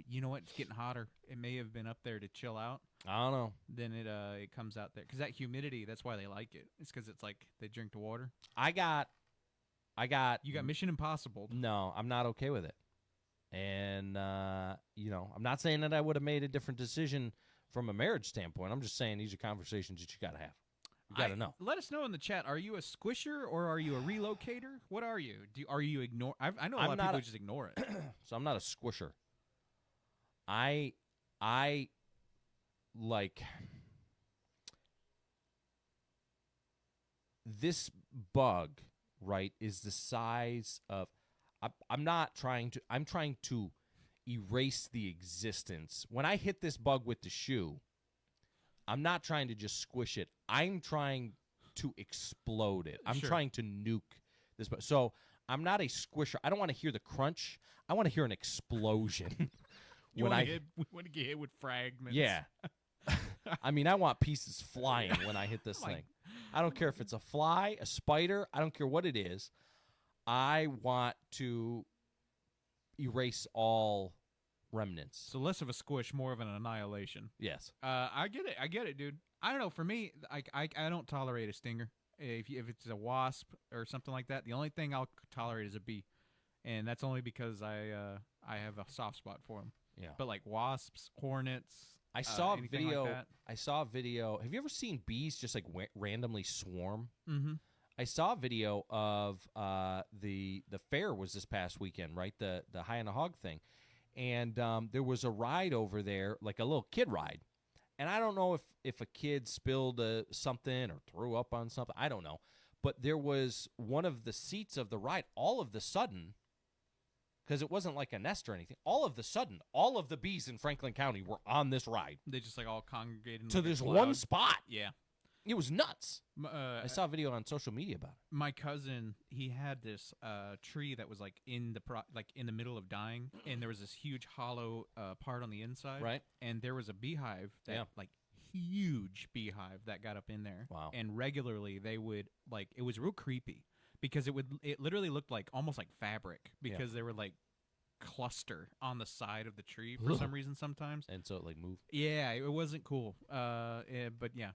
You know what? It's getting hotter. It may have been up there to chill out. I don't know. Then it comes out there because that humidity. That's why they like it. It's because it's like they drink the water. I got. You got Mission Impossible. No, I'm not okay with it. And I'm not saying that I would have made a different decision from a marriage standpoint. I'm just saying these are conversations that you got to have. You got to know. Let us know in the chat. Are you a squisher or are you a relocator? What are you? Are you ignore? I know a lot of people just ignore it. So I'm not a squisher. I like this bug, right, is the size of I'm trying to erase the existence. When I hit this bug with the shoe, I'm not trying to just squish it. I'm trying to explode it. I'm trying to nuke this bug. So I'm not a squisher. I don't want to hear the crunch. I want to hear an explosion. We want to get hit with fragments. Yeah. I mean, I want pieces flying when I hit this thing. I don't care if it's a fly, a spider. I don't care what it is. I want to erase all remnants. So less of a squish, more of an annihilation. Yes. I get it, dude. I don't know. For me, I don't tolerate a stinger. If it's a wasp or something like that, the only thing I'll tolerate is a bee, and that's only because I have a soft spot for them. Yeah. But like wasps, hornets. I saw a video. Like that. I saw a video. Have you ever seen bees just like randomly swarm? Mm-hmm. I saw a video of the fair was this past weekend, right? The High on the Hog thing, and there was a ride over there, like a little kid ride, and I don't know if a kid spilled something or threw up on something. I don't know, but there was one of the seats of the ride. All of the sudden, because it wasn't like a nest or anything, all of the sudden, all of the bees in Franklin County were on this ride. They just like all congregated to this one spot. Yeah. It was nuts. I saw a video on social media about it. My cousin, he had this tree that was like in the middle of dying, and there was this huge hollow part on the inside. Right. And there was a beehive like huge beehive that got up in there. Wow. And regularly they would it was real creepy because it literally looked like almost like fabric because they were like cluster on the side of the tree for some reason sometimes. And so it like moved. Yeah, it wasn't cool. But yeah.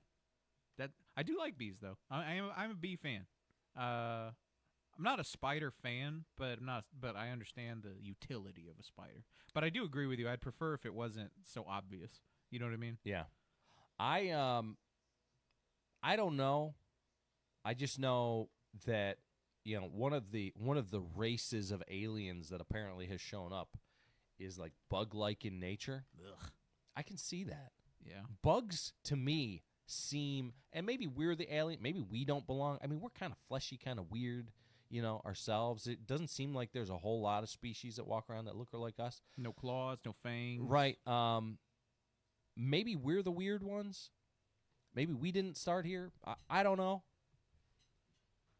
That I do like bees though. I'm a bee fan. I'm not a spider fan, but I understand the utility of a spider. But I do agree with you. I'd prefer if it wasn't so obvious. You know what I mean? Yeah. I don't know. I just know that one of the races of aliens that apparently has shown up is like bug-like in nature. Ugh. I can see that. Yeah. Bugs to me seem, and maybe we're the alien, maybe we don't belong. I mean, we're kind of fleshy, kind of weird, ourselves. It doesn't seem like there's a whole lot of species that walk around that look like us. No claws, no fangs. Right. Maybe we're the weird ones. Maybe we didn't start here. I don't know.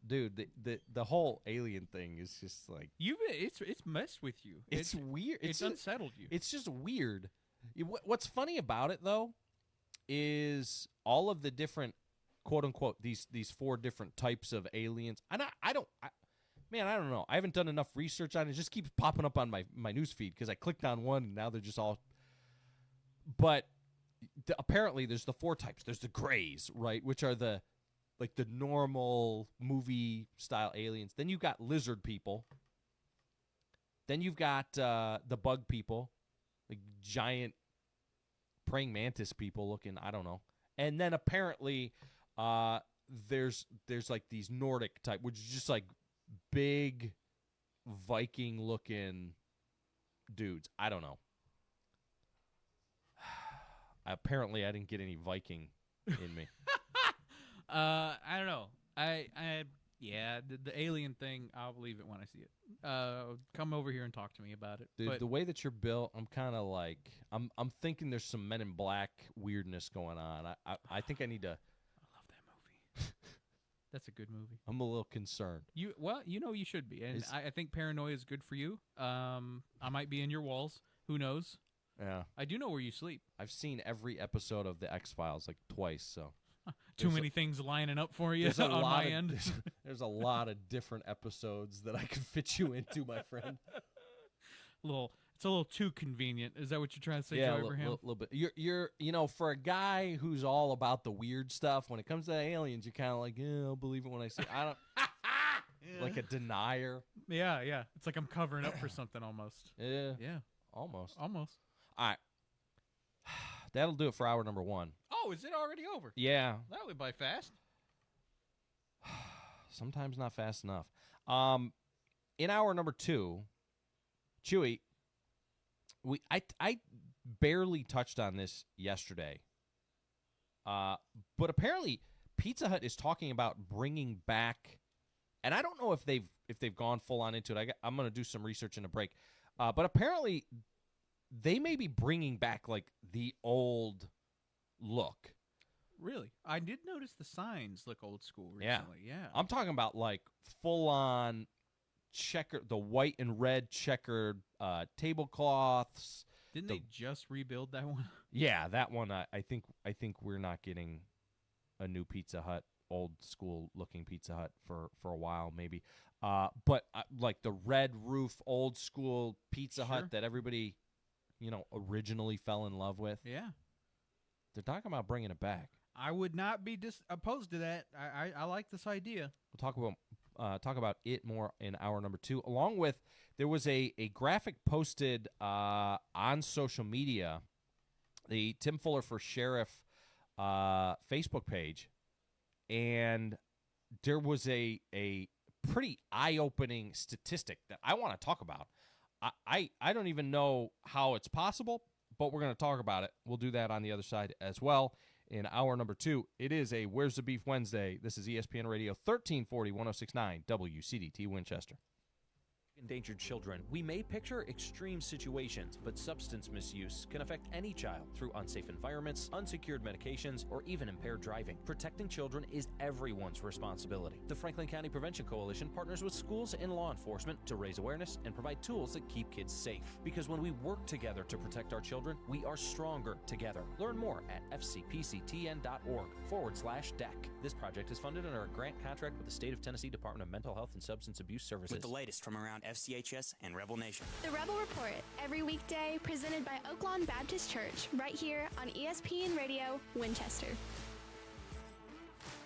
Dude, the whole alien thing is just like it's messed with you. It's weird. It's unsettled you. It's just weird. What's funny about it though is all of the different quote unquote these 4 different types of aliens. And I don't know. I haven't done enough research on it. It just keeps popping up on my news feed because I clicked on one and now they're just all. But apparently there's the 4 types. There's the grays, right, which are the normal movie style aliens. Then you've got lizard people. Then you've got the bug people, like giant praying mantis people looking, I don't know. And then apparently there's like these Nordic type, which is just like big Viking looking dudes. I don't know. Apparently I didn't get any Viking in me. I don't know. I Yeah, the alien thing, I'll believe it when I see it. Come over here and talk to me about it. Dude, But the way that you're built, I'm kind of like I'm thinking there's some Men in Black weirdness going on. I think I need to. I love that movie. That's a good movie. I'm a little concerned. You should be, and I think paranoia is good for you. I might be in your walls. Who knows? Yeah, I do know where you sleep. I've seen every episode of the X-Files like twice, so too many things lining up for you on my end. There's a lot of different episodes that I can fit you into, my friend. It's a little too convenient. Is that what you're trying to say, Yeah, Joe Abraham? a little bit. You're for a guy who's all about the weird stuff. When it comes to aliens, you're kind of like, yeah, I'll believe it when I see it. I don't like a denier. Yeah. It's like I'm covering up for something almost. Yeah, Almost. All right, that'll do it for hour number 1. Oh, is it already over? Yeah, That went by fast. sometimes not fast enough. In hour number 2, Chewy, I barely touched on this yesterday, but apparently Pizza Hut is talking about bringing back, and I don't know if they've gone full on into it. I'm going to do some research in a break, but apparently they may be bringing back like the old look. Really? I did notice the signs look old school recently. Yeah. I'm talking about like full on the white and red checkered tablecloths. Didn't they just rebuild that one? Yeah, that one. I think we're not getting a new Pizza Hut, old school looking Pizza Hut for a while maybe. But like the red roof, old school Pizza Hut that everybody, originally fell in love with. Yeah. They're talking about bringing it back. I would not be opposed to that. I like this idea. We'll talk about it more in hour number 2. Along with, there was a graphic posted on social media, the Tim Fuller for Sheriff Facebook page, and there was a pretty eye-opening statistic that I want to talk about. I don't even know how it's possible, but we're going to talk about it. We'll do that on the other side as well. In hour number 2, it is a Where's the Beef Wednesday. This is ESPN Radio 1340, 1069 WCDT Winchester. Endangered children. We may picture extreme situations, but substance misuse can affect any child through unsafe environments, unsecured medications, or even impaired driving. Protecting children is everyone's responsibility. The Franklin County Prevention Coalition partners with schools and law enforcement to raise awareness and provide tools that keep kids safe. Because when we work together to protect our children, we are stronger together. Learn more at fcpctn.org/DEC. This project is funded under a grant contract with the State of Tennessee Department of Mental Health and Substance Abuse Services. With the latest from around FCHS and Rebel Nation. The Rebel Report, every weekday, presented by Oaklawn Baptist Church, right here on ESPN Radio Winchester.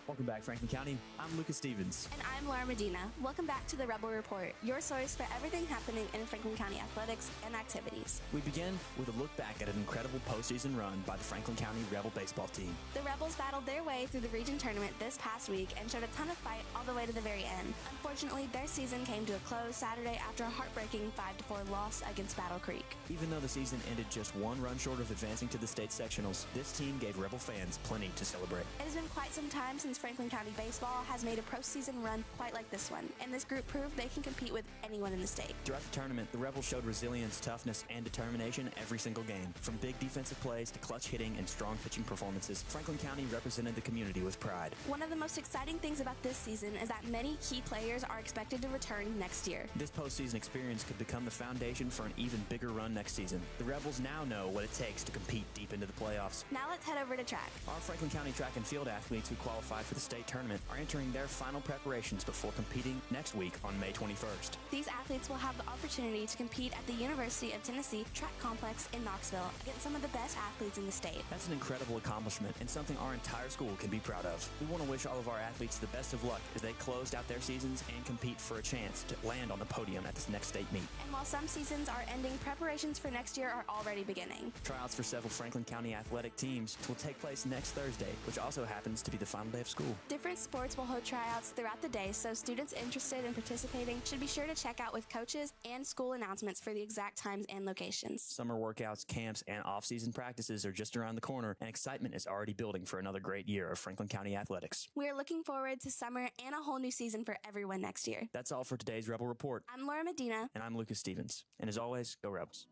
Welcome back, Franklin County. I'm Lucas Stevens. And I'm Laura Medina. Welcome back to the Rebel Report, your source for everything happening in Franklin County athletics and activities. We begin with a look back at an incredible postseason run by the Franklin County Rebel baseball team. The Rebels battled their way through the region tournament this past week and showed a ton of fight all the way to the very end. Unfortunately, their season came to a close Saturday after a heartbreaking 5-4 loss against Battle Creek. Even though the season ended just one run short of advancing to the state sectionals, this team gave Rebel fans plenty to celebrate. It has been quite some time since Franklin County baseball has made a postseason run quite like this one, and this group proved they can compete with anyone in the state. Throughout the tournament, the Rebels showed resilience, toughness, and determination every single game. From big defensive plays to clutch hitting and strong pitching performances, Franklin County represented the community with pride. One of the most exciting things about this season is that many key players are expected to return next year. This postseason experience could become the foundation for an even bigger run next season. The Rebels now know what it takes to compete deep into the playoffs. Now let's head over to track. Our Franklin County track and field athletes who qualified for the state tournament are entering their final preparations before competing next week on May 21st. These athletes will have the opportunity to compete at the University of Tennessee Track Complex in Knoxville against some of the best athletes in the state. That's an incredible accomplishment and something our entire school can be proud of. We want to wish all of our athletes the best of luck as they closed out their seasons and compete for a chance to land on the podium at this next state meet. And while some seasons are ending, preparations for next year are already beginning. Tryouts for several Franklin County athletic teams will take place next Thursday, which also happens to be the final day of school. school. Different sports will hold tryouts throughout the day, so students interested in participating should be sure to check out with coaches and school announcements for the exact times and locations. Summer workouts, camps, and off-season practices are just around the corner, and excitement is already building for another great year of Franklin County athletics. We are looking forward to summer and a whole new season for everyone next year. That's all for today's Rebel Report. I'm Laura Medina. And I'm Lucas Stevens. And as always, go Rebels.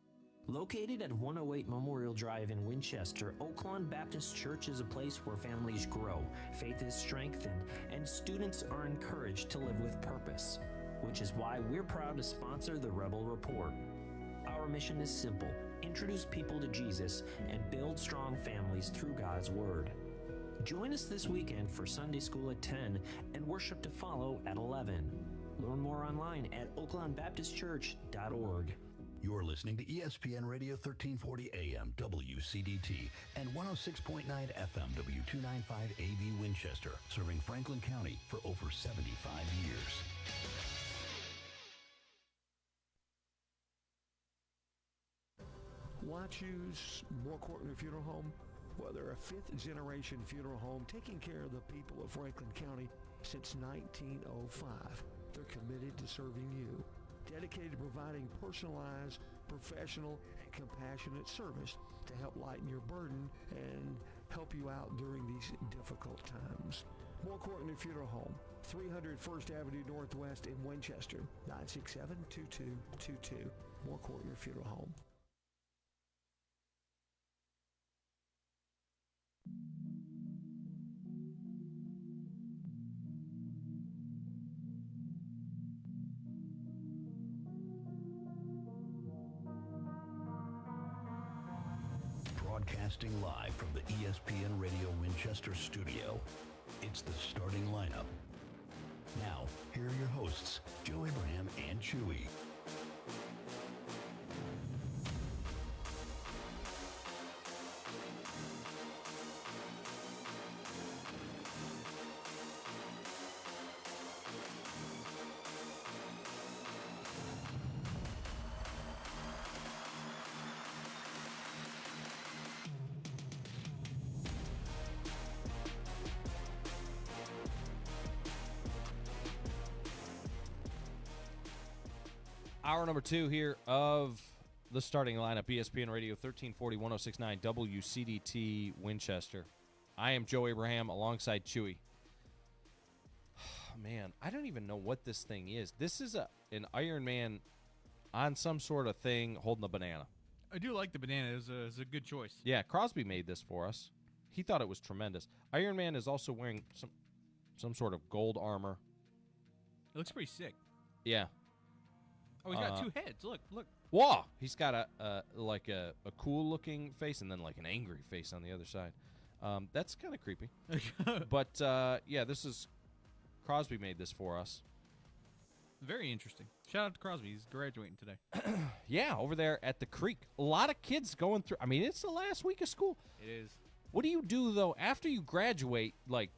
Located at 108 Memorial Drive in Winchester, Oaklawn Baptist Church is a place where families grow, faith is strengthened, and students are encouraged to live with purpose, which is why we're proud to sponsor the Rebel Report. Our mission is simple: introduce people to Jesus and build strong families through God's Word. Join us this weekend for Sunday school at 10 and worship to follow at 11. Learn more online at oaklawnbaptistchurch.org. You're listening to ESPN Radio 1340 AM WCDT and 106.9 FM W295 AV Winchester, serving Franklin County for over 75 years. Why choose More Courtney Funeral Home? Well, they're a fifth-generation funeral home taking care of the people of Franklin County since 1905. They're committed to serving you, dedicated to providing personalized, professional, and compassionate service to help lighten your burden and help you out during these difficult times. More Courtney Funeral Home, 300 First Avenue Northwest in Winchester, 967-2222. More Courtney Funeral Home. Broadcasting live from the ESPN Radio Winchester studio, it's the starting lineup. Now, here are your hosts, Joe Abraham and Chewy. Hour number 2 here of the starting lineup, ESPN Radio 1340, 1069 WCDT Winchester. I am Joe Abraham alongside Chewy. Man, I don't even know what this thing is. This is an Iron Man on some sort of thing holding a banana. I do like the banana. It's a good choice. Yeah, Crosby made this for us. He thought it was tremendous. Iron Man is also wearing some sort of gold armor. It looks pretty sick. Yeah. Oh, he's got two heads. Look. Whoa! He's got a cool looking face and then like an angry face on the other side. That's kind of creepy. But yeah, this is Crosby made this for us. Very interesting. Shout out to Crosby. He's graduating today. Yeah, over there at the creek. A lot of kids going through. I mean, it's the last week of school. It is. What do you do though after you graduate? Like,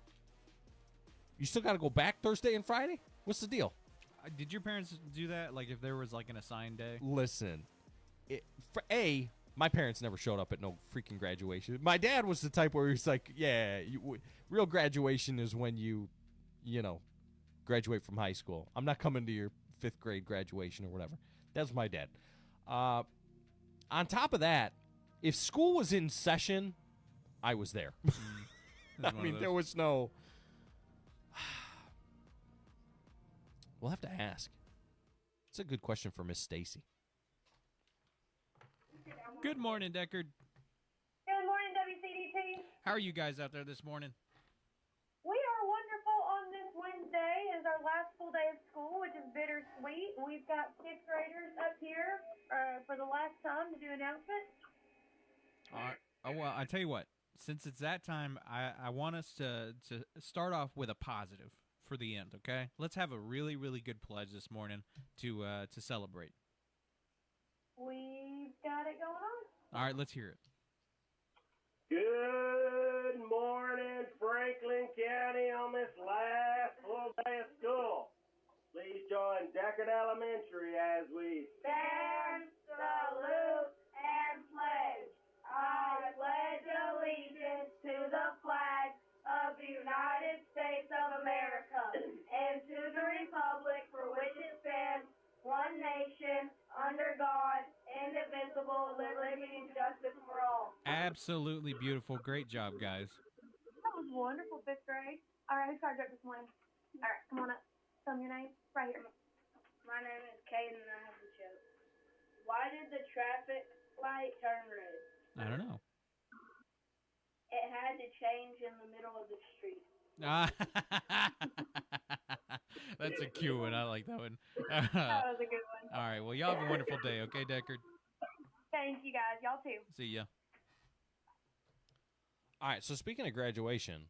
you still got to go back Thursday and Friday? What's the deal? Did your parents do that? Like, if there was like an assigned day? Listen, my parents never showed up at no freaking graduation. My dad was the type where he was like, "Yeah, real graduation is when you graduate from high school. I'm not coming to your 5th grade graduation or whatever." That's my dad. On top of that, if school was in session, I was there. I mean, there was no. We'll have to ask. It's a good question for Miss Stacy. Good morning, Deckard. Good morning, WCDT. How are you guys out there this morning? We are wonderful on this Wednesday. It's our last full day of school, which is bittersweet. We've got 6th graders up here for the last time to do announcements. All right. Oh, well, I tell you what. Since it's that time, I want us to start off with a positive for the end, okay? Let's have a really, really good pledge this morning to celebrate. We've got it going on. All right, let's hear it. Good morning, Franklin County, on this last full day of school. Please join Deckard Elementary as we stand, salute, and pledge. I pledge allegiance to the flag of the United States of America, and to the republic for which it stands, one nation, under God, indivisible, liberty and justice for all. Absolutely beautiful. Great job, guys. That was wonderful, 5th grade. All right, who started up this morning? All right, come on up. Tell me your name. Right here. My name is Caden, and I have a joke. Why did the traffic light turn red? I don't know. It had to change in the middle of the street. That's a cute one. I like that one. That was a good one. All right. Well, y'all have a wonderful day, okay, Deckard? Thank you, guys. Y'all too. See ya. All right, so speaking of graduation,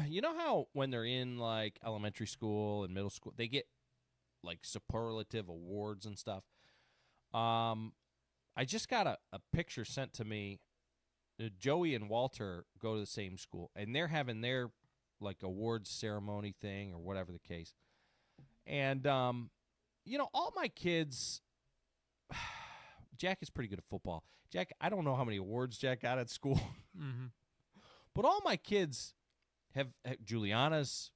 you know how when they're in, like, elementary school and middle school, they get, like, superlative awards and stuff? I just got a picture sent to me. Joey and Walter go to the same school, and they're having their, like, awards ceremony thing or whatever the case. And, you know, all my kids, Jack is pretty good at football. Jack, I don't know how many awards Jack got at school. Mm-hmm. But all my kids have Juliana's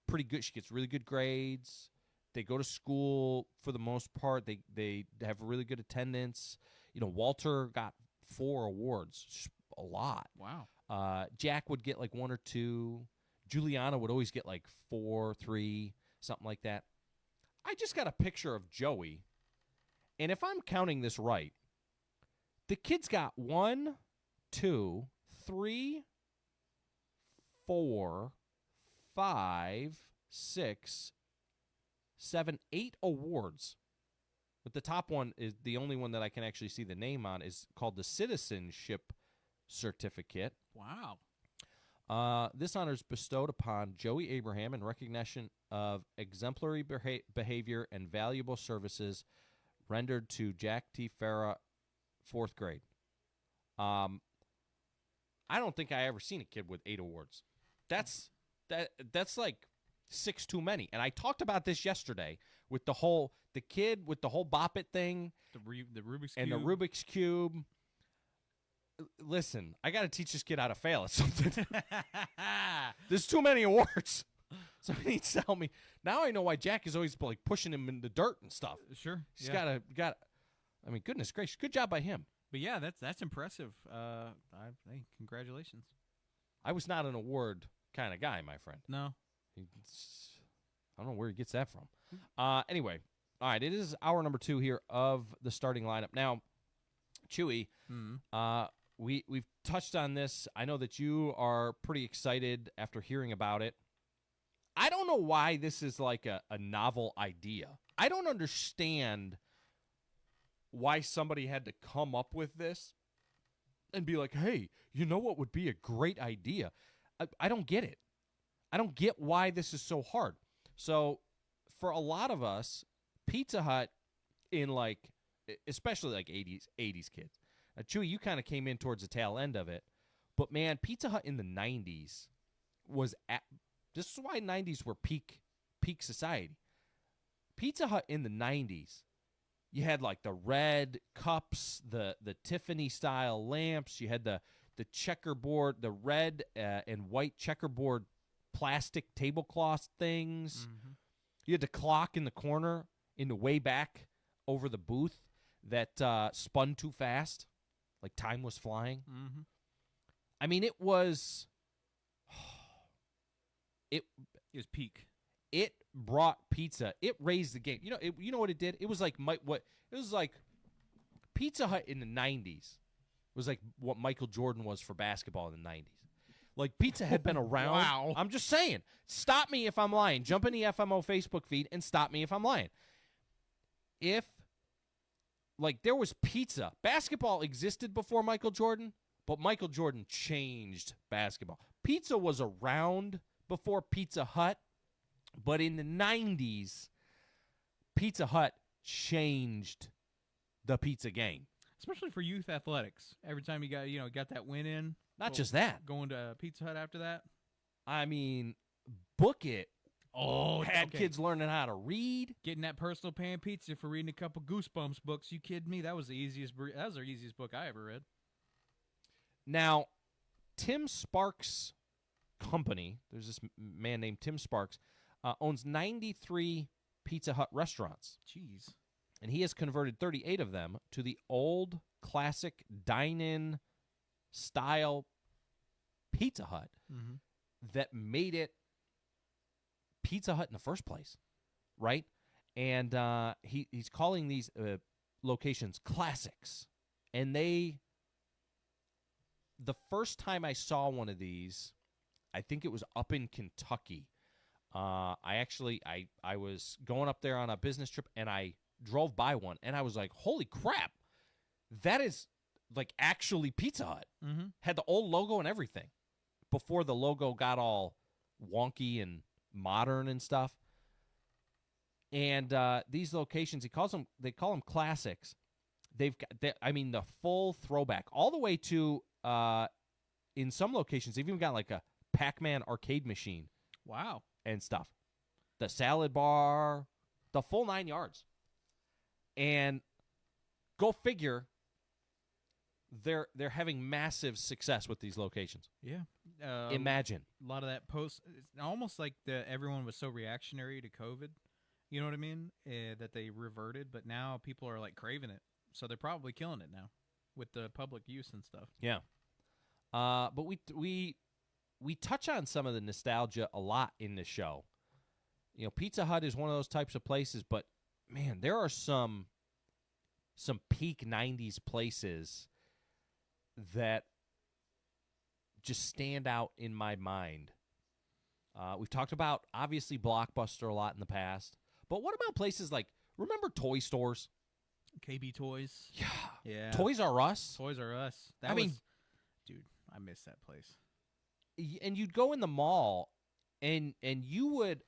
pretty good. She gets really good grades. They go to school for the most part. They have really good attendance. You know, Walter got 4 awards, just a lot. Wow. Jack would get like 1 or 2. Juliana would always get like 4, 3, something like that. I just got a picture of Joey, and if I'm counting this right, the kid's got 1, 2, 3, 4, 5, 6, 7, 8 awards. But the top one is the only one that I can actually see the name on, is called the Citizenship Certificate. Wow. This honor is bestowed upon Joey Abraham in recognition of exemplary behavior and valuable services rendered to Jack T. Farah, 4th grade. I don't think I ever seen a kid with 8 awards. That's like 6 too many. And I talked about this yesterday with the kid with the whole Bop It thing, the Rubik's and Cube. the Rubik's Cube. Listen, I got to teach this kid how to fail at something. There's too many awards. Somebody needs to tell me. Now I know why Jack is always like pushing him in the dirt and stuff. Sure. He's got. I mean, goodness gracious, good job by him. But yeah, that's impressive. Hey, congratulations. I was not an award kind of guy, my friend. No. I don't know where he gets that from. Anyway, all right, it is hour number 2 here of the starting lineup. Now, Chewy, we've touched on this. I know that you are pretty excited after hearing about it. I don't know why this is like a novel idea. I don't understand why somebody had to come up with this and be like, hey, you know what would be a great idea? I don't get it. I don't get why this is so hard. So for a lot of us, Pizza Hut in like, especially like 80s kids. Chewy, you kind of came in towards the tail end of it. But man, Pizza Hut in the 90s was this is why 90s were peak society. Pizza Hut in the 90s, you had like the red cups, the Tiffany style lamps, you had the checkerboard, the red and white checkerboard plastic tablecloth things. Mm-hmm. You had the clock in the corner in the way back over the booth that spun too fast, like time was flying. Mm-hmm. I mean, it was peak. It brought pizza. It raised the game. You know what it did? It was like Pizza Hut in the 90s was like what Michael Jordan was for basketball in the 90s. Like, pizza had been around. Wow. I'm just saying. Stop me if I'm lying. Jump in the FMO Facebook feed and stop me if I'm lying. If, like, there was pizza. Basketball existed before Michael Jordan, but Michael Jordan changed basketball. Pizza was around before Pizza Hut, but in the 90s, Pizza Hut changed the pizza game. Especially for youth athletics. Every time you got that win in. Not just that. Going to Pizza Hut after that. I mean, Book It. Had okay. kids learning how to read. Getting that personal pan pizza for reading a couple Goosebumps books. You kidding me? That was the easiest book I ever read. Now, Tim Sparks company, there's this man named Tim Sparks, owns 93 Pizza Hut restaurants. Jeez. And he has converted 38 of them to the old classic dine-in style Pizza Hut that made it Pizza Hut in the first place, right? And he's calling these locations classics. And the first time I saw one of these, I think it was up in Kentucky. I was going up there on a business trip, and I drove by one, and I was like, holy crap, that is like actually Pizza Hut. Had the old logo and everything before the logo got all wonky and modern and stuff. And these locations, they call them classics. They've got, the full throwback all the way to, in some locations, they've even got like a Pac-Man arcade machine. Wow. And stuff. The salad bar, the full 9 yards. And go figure, they're having massive success with these locations. Yeah. Imagine. A lot of that it's almost like everyone was so reactionary to COVID, you know what I mean, that they reverted, but now people are like craving it. So they're probably killing it now with the public use and stuff. Yeah. But we touch on some of the nostalgia a lot in the show. You know, Pizza Hut is one of those types of places, but man, there are some peak 90s places that just stand out in my mind. We've talked about, obviously, Blockbuster a lot in the past, but what about places like, remember toy stores? KB Toys. Yeah. Toys R Us. Dude, I miss that place. And you'd go in the mall, and you would,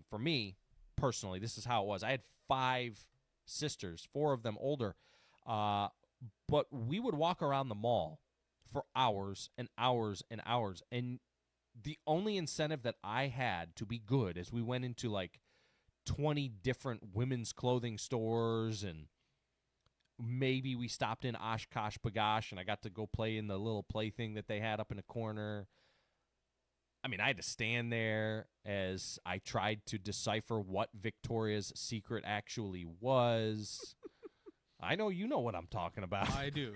for me, personally, this is how it was. I had 5 sisters, 4 of them older, but we would walk around the mall for hours and hours and hours, and the only incentive that I had to be good as we went into like 20 different women's clothing stores, and maybe we stopped in Oshkosh B'gosh, and I got to go play in the little plaything that they had up in the corner. I mean, I had to stand there as I tried to decipher what Victoria's Secret actually was. I know you know what I'm talking about. I do.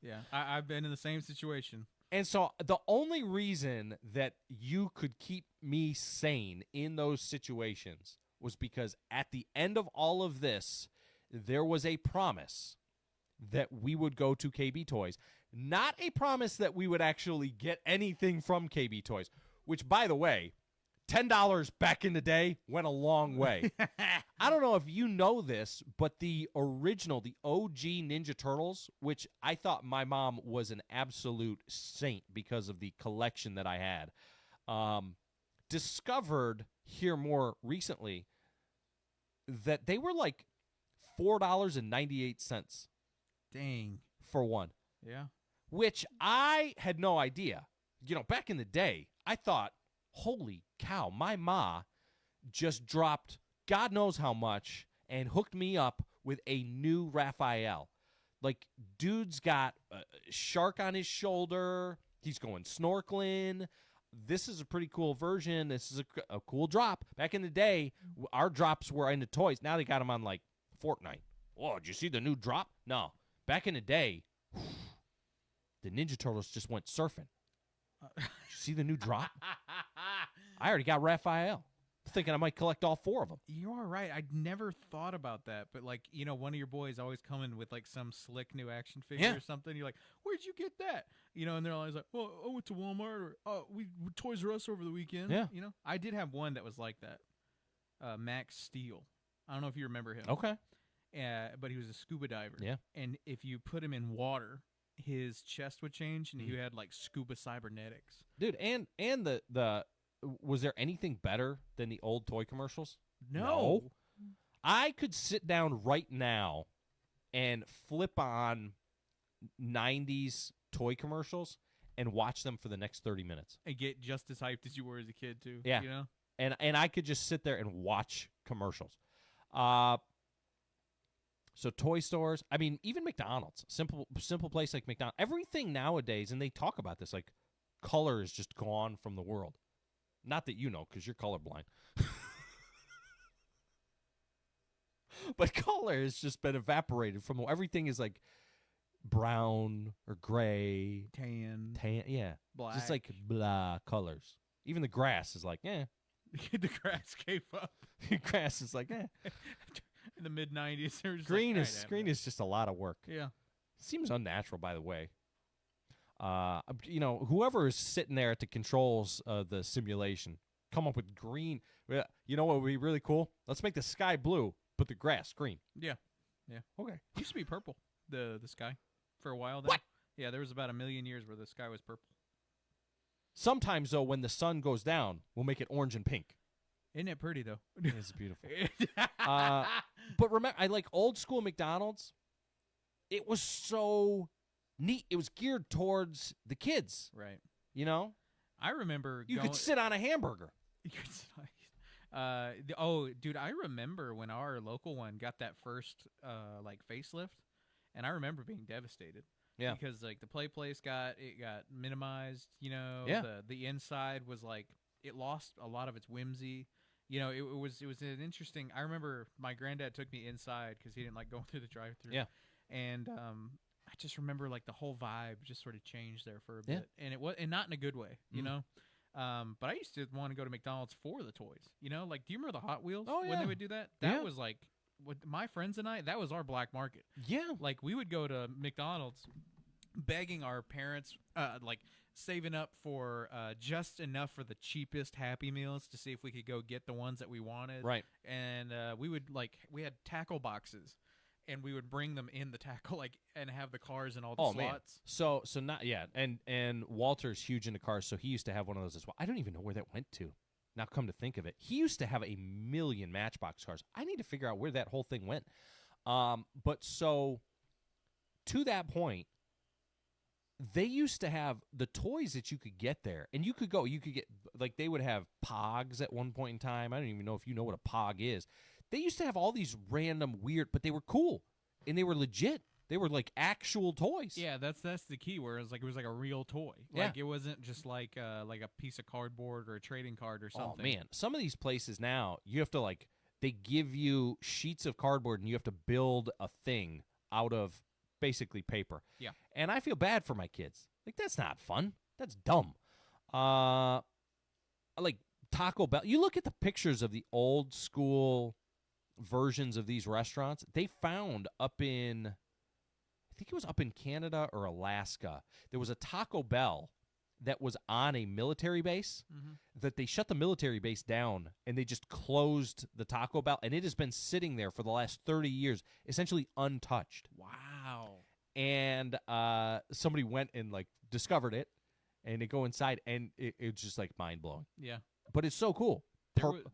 Yeah, I've been in the same situation. And so the only reason that you could keep me sane in those situations was because at the end of all of this, there was a promise that we would go to KB Toys. Not a promise that we would actually get anything from KB Toys, which, by the way, $10 back in the day went a long way. I don't know if you know this, but the original, the OG Ninja Turtles, which I thought my mom was an absolute saint because of the collection that I had, discovered here more recently that they were like $4.98. Dang. For one. Yeah. Which I had no idea. You know, back in the day, I thought, holy cow, my ma just dropped God knows how much and hooked me up with a new Raphael. Like, dude's got a shark on his shoulder. He's going snorkeling. This is a pretty cool version. This is a cool drop. Back in the day, our drops were into toys. Now they got them on, like, Fortnite. Oh, did you see the new drop? No. Back in the day, the Ninja Turtles just went surfing. Did you see the new drop? I already got Raphael. Thinking I might collect all 4 of them. You are right. I'd never thought about that. But, like, you know, one of your boys always coming with, like, some slick new action figure or something. You're like, where'd you get that? You know, and they're always like, well, I went to Walmart or we Toys R Us over the weekend. Yeah. You know, I did have one that was like that. Max Steel. I don't know if you remember him. Okay. But he was a scuba diver. Yeah. And if you put him in water, his chest would change, and he had, like, scuba cybernetics. Dude, and the was there anything better than the old toy commercials? No. I could sit down right now and flip on 90s toy commercials and watch them for the next 30 minutes. And get just as hyped as you were as a kid, too. Yeah. You know? And I could just sit there and watch commercials. So toy stores, I mean, even McDonald's, simple place like McDonald's, everything nowadays, and they talk about this, like, color is just gone from the world. Not that you know, because you're colorblind. But color has just been evaporated from everything is like brown or gray. Tan, yeah. black. Just like blah colors. Even the grass is like, eh. The grass gave up. The grass is like, eh. In the mid-'90s, there was Green like, is just a lot of work. Yeah. Seems unnatural, by the way. Whoever is sitting there at the controls of the simulation, come up with green. You know what would be really cool? Let's make the sky blue, but the grass green. Yeah. Okay. It used to be purple, the sky, for a while. Then. What? Yeah, there was about 1 million years where the sky was purple. Sometimes, though, when the sun goes down, we'll make it orange and pink. Isn't it pretty, though? It's beautiful. But remember, I like old school McDonald's. It was so neat. It was geared towards the kids. Right. You know? I remember you could sit on a hamburger. You could sit dude, I remember when our local one got that first facelift, and I remember being devastated. Yeah. Because like the place got minimized, you know. Yeah. The inside was like it lost a lot of its whimsy. You know, it was an interesting. I remember my granddad took me inside because he didn't like going through the drive-thru. Yeah. And I just remember like the whole vibe just sort of changed there for a bit, and it was not in a good way, you know. But I used to want to go to McDonald's for the toys, you know. Like, do you remember the Hot Wheels when they would do that? That was like with my friends and I. That was our black market. Yeah. Like we would go to McDonald's, begging our parents, saving up for just enough for the cheapest Happy Meals to see if we could go get the ones that we wanted. Right. And we had tackle boxes. And we would bring them in the tackle, and have the cars in all the slots. Man. So not and Walter's huge into cars, so he used to have one of those as well. I don't even know where that went to. Now, come to think of it, he used to have 1 million Matchbox cars. I need to figure out where that whole thing went. But so to that point, they used to have the toys that you could get there, and you could get like they would have Pogs at one point in time. I don't even know if you know what a Pog is. They used to have all these random weird, but they were cool and they were legit. They were like actual toys. Yeah, that's the key. Where it was like a real toy. Yeah. Like it wasn't just like a piece of cardboard or a trading card or something. Oh man, some of these places now you have to they give you sheets of cardboard and you have to build a thing out of basically paper. Yeah. And I feel bad for my kids. Like that's not fun. That's dumb. Like Taco Bell. You look at the pictures of the old school versions of these restaurants. They found up in, I think it was up in Canada or Alaska, there was a Taco Bell that was on a military base that they shut the military base down and they just closed the Taco Bell, and it has been sitting there for the last 30 years essentially untouched. Wow. And somebody went and discovered it, and they go inside and it's just mind-blowing. Yeah. But it's so cool.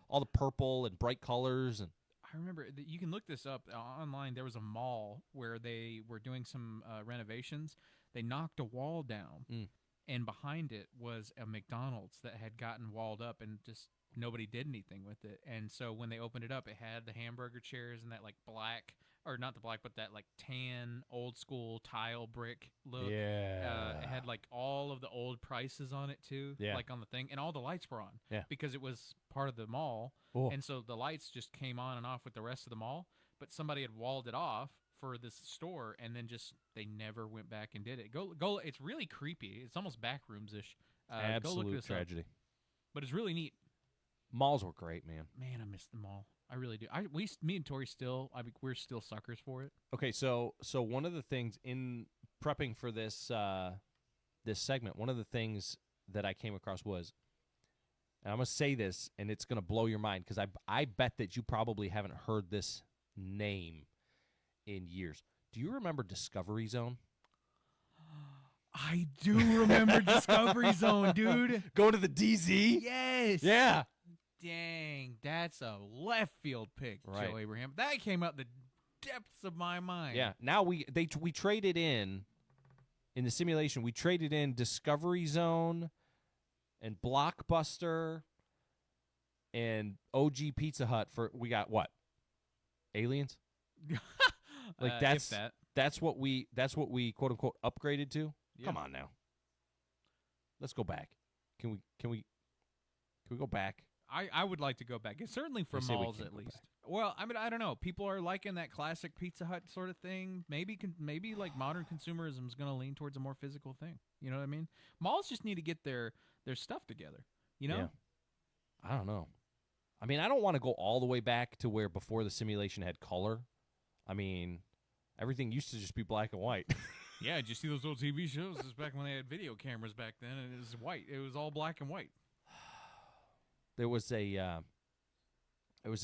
All the purple and bright colors. And I remember, you can look this up online. There was a mall where they were doing some renovations. They knocked a wall down, and behind it was a McDonald's that had gotten walled up, and just nobody did anything with it. And so when they opened it up, it had the hamburger chairs and that black, or not the black, but that tan old school tile brick look. Yeah. It had all of the old prices on it too. Yeah. On the thing, and all the lights were on. Yeah. Because it was part of the mall. Oh. And so the lights just came on and off with the rest of the mall, but somebody had walled it off for this store, and then they never went back and did it. Go. It's really creepy. It's almost backrooms-ish. Absolute go look this tragedy. up. But it's really neat. Malls were great, man. Man, I miss the mall. I really do. Me and Tori we're still suckers for it. Okay, so one of the things in prepping for this this segment, one of the things that I came across was, and I'm going to say this, and it's going to blow your mind, because I bet that you probably haven't heard this name in years. Do you remember Discovery Zone? I do remember Discovery Zone, dude. Going to the DZ? Yes. Yeah. Dang, that's a left field pick, Right. Joe Abraham. That came out the depths of my mind. Yeah. Now we traded in the simulation. We traded in Discovery Zone and Blockbuster and OG Pizza Hut for, we got what? Aliens? If that. That's what we quote unquote upgraded to. Yeah. Come on now. Let's go back. Can we go back? I would like to go back. It's certainly for They say we malls can't at go least. back. Well, I mean, I don't know. People are liking that classic Pizza Hut sort of thing. Maybe like modern consumerism is going to lean towards a more physical thing. You know what I mean? Malls just need to get their stuff together. You know? Yeah. I don't know. I mean, I don't want to go all the way back to where before the simulation had color. I mean, everything used to just be black and white. Yeah, did you see those old TV shows? This is back when they had video cameras back then, and it was white. It was all black and white. There was a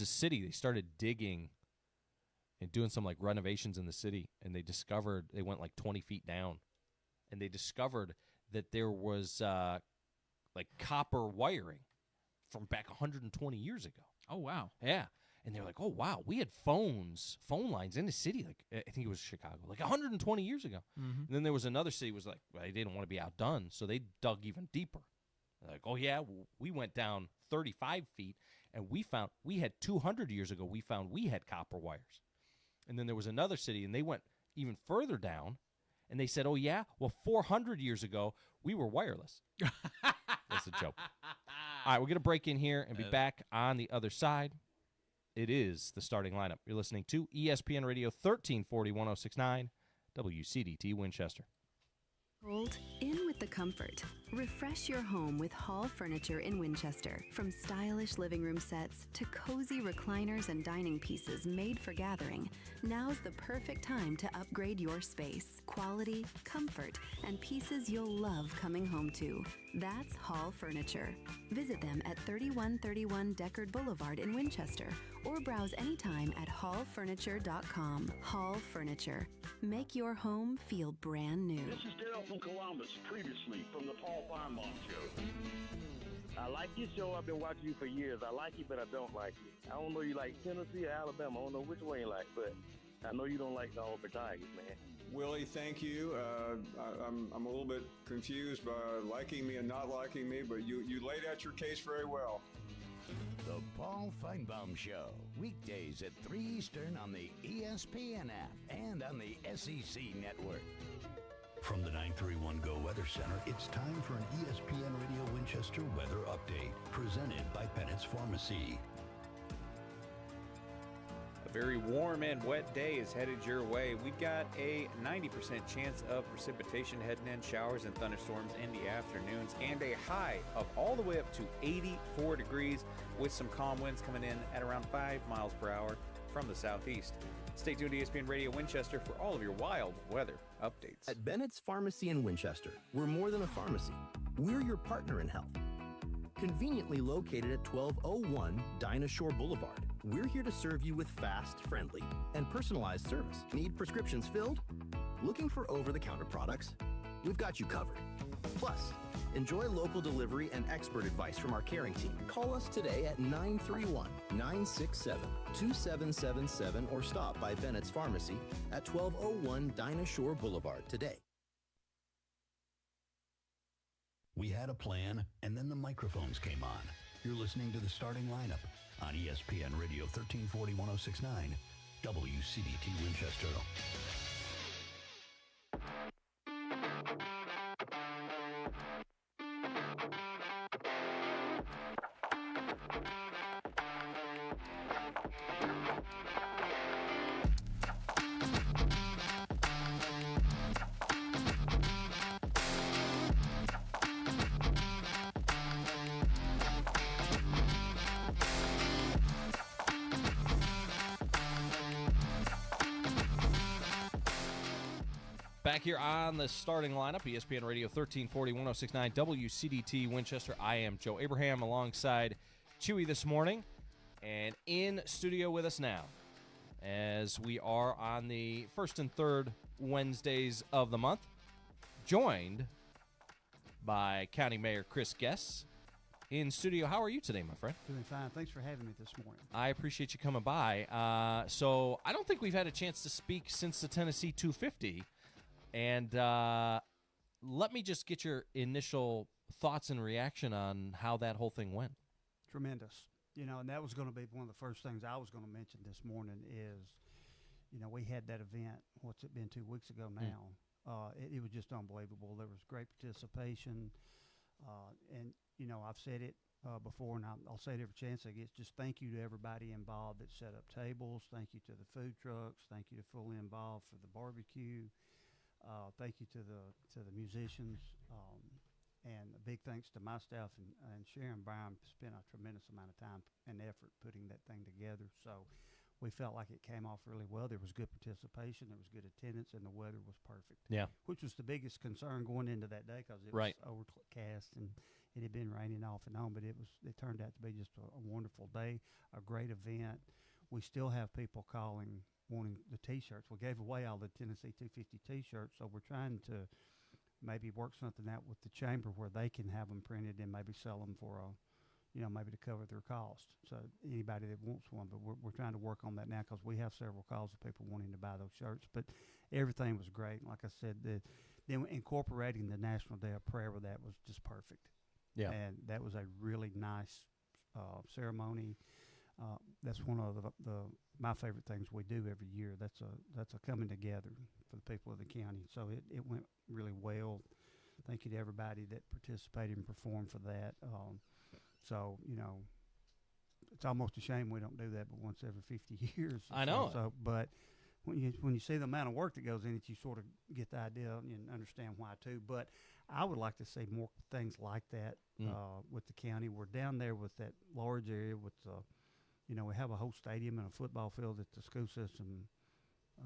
city. They started digging and doing some like renovations in the city, and they went like 20 feet down, and they discovered that there was like copper wiring from back 120 years ago. Oh wow! Yeah, and they're like, oh wow, we had phone lines in the city. Like I think it was Chicago, like 120 years ago. Mhm. And then there was another city was like, well, they didn't want to be outdone, so they dug even deeper. Like, oh yeah, we went down 35 feet, and we had 200 years ago, we found we had copper wires. And then there was another city, and they went even further down, and they said, oh yeah, well 400 years ago, we were wireless. That's a joke. All right, we're going to break in here and be back on the other side. It is the starting lineup. You're listening to ESPN Radio 1340 1069 WCDT Winchester. Cold, in with the comfort. Refresh your home with Hall Furniture in Winchester. From stylish living room sets to cozy recliners and dining pieces made for gathering, now's the perfect time to upgrade your space. Quality, comfort, and pieces you'll love coming home to. That's Hall Furniture. Visit them at 3131 Deckard Boulevard in Winchester or browse anytime at hallfurniture.com. Hall Furniture. Make your home feel brand new. This is Daryl from Columbus, previously from the Paul Feinbaum Show. I like your show. I've been watching you for years. I like you, but I don't like you. I don't know you like Tennessee or Alabama. I don't know which one you like, but I know you don't like the Auburn Tigers, man. Willie, thank you. I'm a little bit confused by liking me and not liking me, but you laid out your case very well. The Paul Feinbaum Show, weekdays at 3 Eastern on the ESPN app and on the SEC network. From the 931 Go Weather Center, it's time for an ESPN Radio Winchester weather update, presented by Bennett's Pharmacy. A very warm and wet day is headed your way. We've got a 90% chance of precipitation heading in, showers and thunderstorms in the afternoons, and a high of all the way up to 84 degrees with some calm winds coming in at around 5 miles per hour from the southeast. Stay tuned to ESPN Radio Winchester for all of your wild weather updates. At Bennett's Pharmacy in Winchester, we're more than a pharmacy. We're your partner in health. Conveniently located at 1201 Dinah Shore Boulevard, we're here to serve you with fast, friendly, and personalized service. Need prescriptions filled? Looking for over-the-counter products? We've got you covered. Plus, enjoy local delivery and expert advice from our caring team. Call us today at 931-967-2777 or stop by Bennett's Pharmacy at 1201 Dinah Shore Boulevard today. We had a plan, and then the microphones came on. You're listening to the starting lineup on ESPN Radio 1340 1069 WCDT Winchester. Back here on the starting lineup, ESPN Radio 1340 1069 WCDT Winchester. I am Joe Abraham alongside Chewy this morning. And in studio with us now, as we are on the first and third Wednesdays of the month, joined by County Mayor Chris Guess. In studio, how are you today, my friend? Doing fine. Thanks for having me this morning. I appreciate you coming by. So I don't think we've had a chance to speak since the Tennessee 250. And let me just get your initial thoughts and reaction on how that whole thing went. Tremendous. You know, and that was going to be one of the first things I was going to mention this morning is, you know, we had that event, what's it been, 2 weeks ago now. It was just unbelievable. There was great participation. And I've said it before, and I'll say it every chance I get. Just thank you to everybody involved that set up tables. Thank you to the food trucks. Thank you to fully involved for the barbecue. Thank you to the musicians. And a big thanks to my staff and Sharon Brown spent a tremendous amount of time and effort putting that thing together. So we felt like it came off really well. There was good participation, there was good attendance, and the weather was perfect. Yeah. Which was the biggest concern going into that day because it was overcast and it had been raining off and on. But it turned out to be just a wonderful day, a great event. We still have people calling wanting the T-shirts. We gave away all the Tennessee 250 T-shirts, so we're trying to maybe work something out with the chamber where they can have them printed and maybe sell them for maybe to cover their cost. So anybody that wants one, but we're trying to work on that now because we have several calls of people wanting to buy those shirts. But everything was great. Like I said, then incorporating the National Day of Prayer with that was just perfect. Yeah. And that was a really nice ceremony. That's one of my favorite things we do every year. That's a coming together for the people of the county. So it went really well. Thank you to everybody that participated and performed for that. So it's almost a shame we don't do that but once every 50 years. I know. So, but when you see the amount of work that goes in it, you sort of get the idea and understand why too. But I would like to see more things like that with the county. We're down there with that large area with we have a whole stadium and a football field that the school system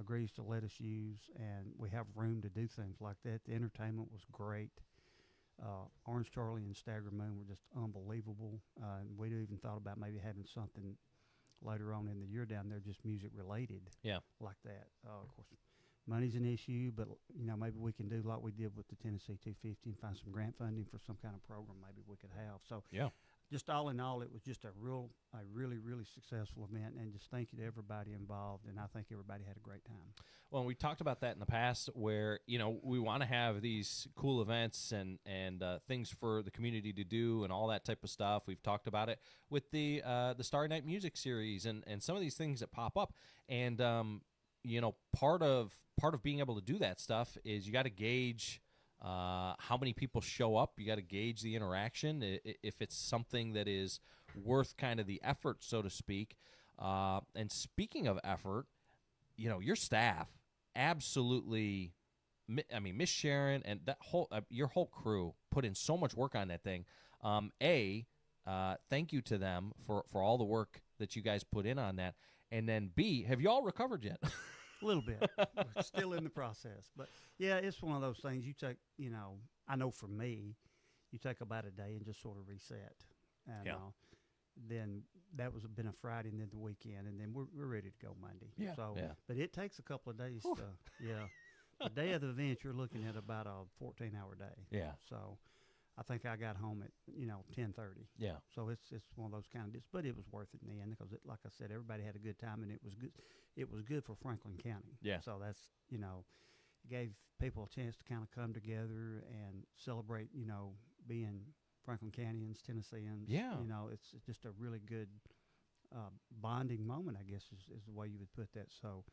agrees to let us use, and we have room to do things like that. The entertainment was great. Orange Charlie and Stagger Moon were just unbelievable. And we even thought about maybe having something later on in the year down there just music related like that. Of course, money's an issue, but maybe we can do like we did with the Tennessee 250 and find some grant funding for some kind of program maybe we could have. So just all in all, it was just a really, really successful event, and just thank you to everybody involved, and I think everybody had a great time. Well, we talked about that in the past where, we want to have these cool events and things for the community to do and all that type of stuff. We've talked about it with the Starry Night Music Series and some of these things that pop up. And, part of being able to do that stuff is you got to gauge how many people show up. You got to gauge the interaction if it's something that is worth kind of the effort, so to speak. And speaking of effort, your staff absolutely, Miss Sharon and that whole your whole crew put in so much work on that thing. Thank you to them for all the work that you guys put in on that. And then B, have you all recovered yet? A little bit. We're still in the process. But, yeah, it's one of those things you take, I know for me, you take about a day and just sort of reset. And then that was been a Friday and then the weekend, and then we're ready to go Monday. Yeah. So, but it takes a couple of days to, the day of the event, you're looking at about a 14-hour day. Yeah. So I think I got home at 10:30. Yeah. So it's one of those kind of days, but it was worth it in the end because, like I said, everybody had a good time, and it was good. It was good for Franklin County. Yeah. So that's it gave people a chance to kind of come together and celebrate. Being Franklin Countyans, Tennesseans. Yeah. It's just a really good bonding moment, I guess, is the way you would put that. So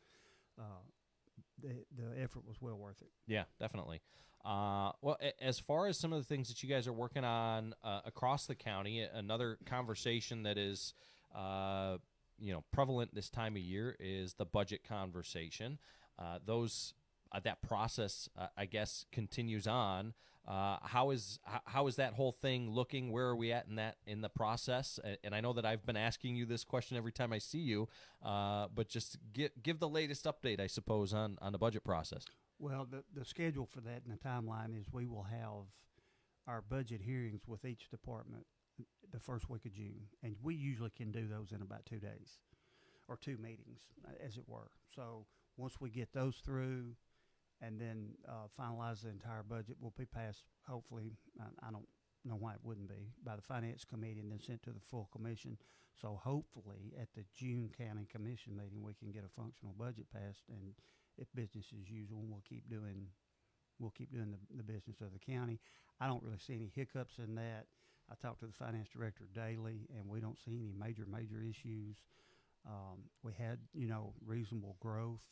the effort was well worth it. Yeah, definitely. Well, as far as some of the things that you guys are working on across the county, another conversation that is prevalent this time of year is the budget conversation. That process, I guess, continues on. How is that whole thing looking? Where are we at in the process? And I know that I've been asking you this question every time I see you, but just give the latest update, I suppose, on the budget process. Well, the schedule for that and the timeline is we will have our budget hearings with each department the first week of June, and we usually can do those in about 2 days or 2 meetings, as it were. So once we get those through and then finalize the entire budget, will be passed, hopefully, I don't know why it wouldn't be, by the Finance Committee and then sent to the full commission. So hopefully at the June County Commission meeting, we can get a functional budget passed, and if business as usual, we'll keep doing the business of the county. I don't really see any hiccups in that. I talk to the finance director daily, and we don't see any major issues. We had, reasonable growth,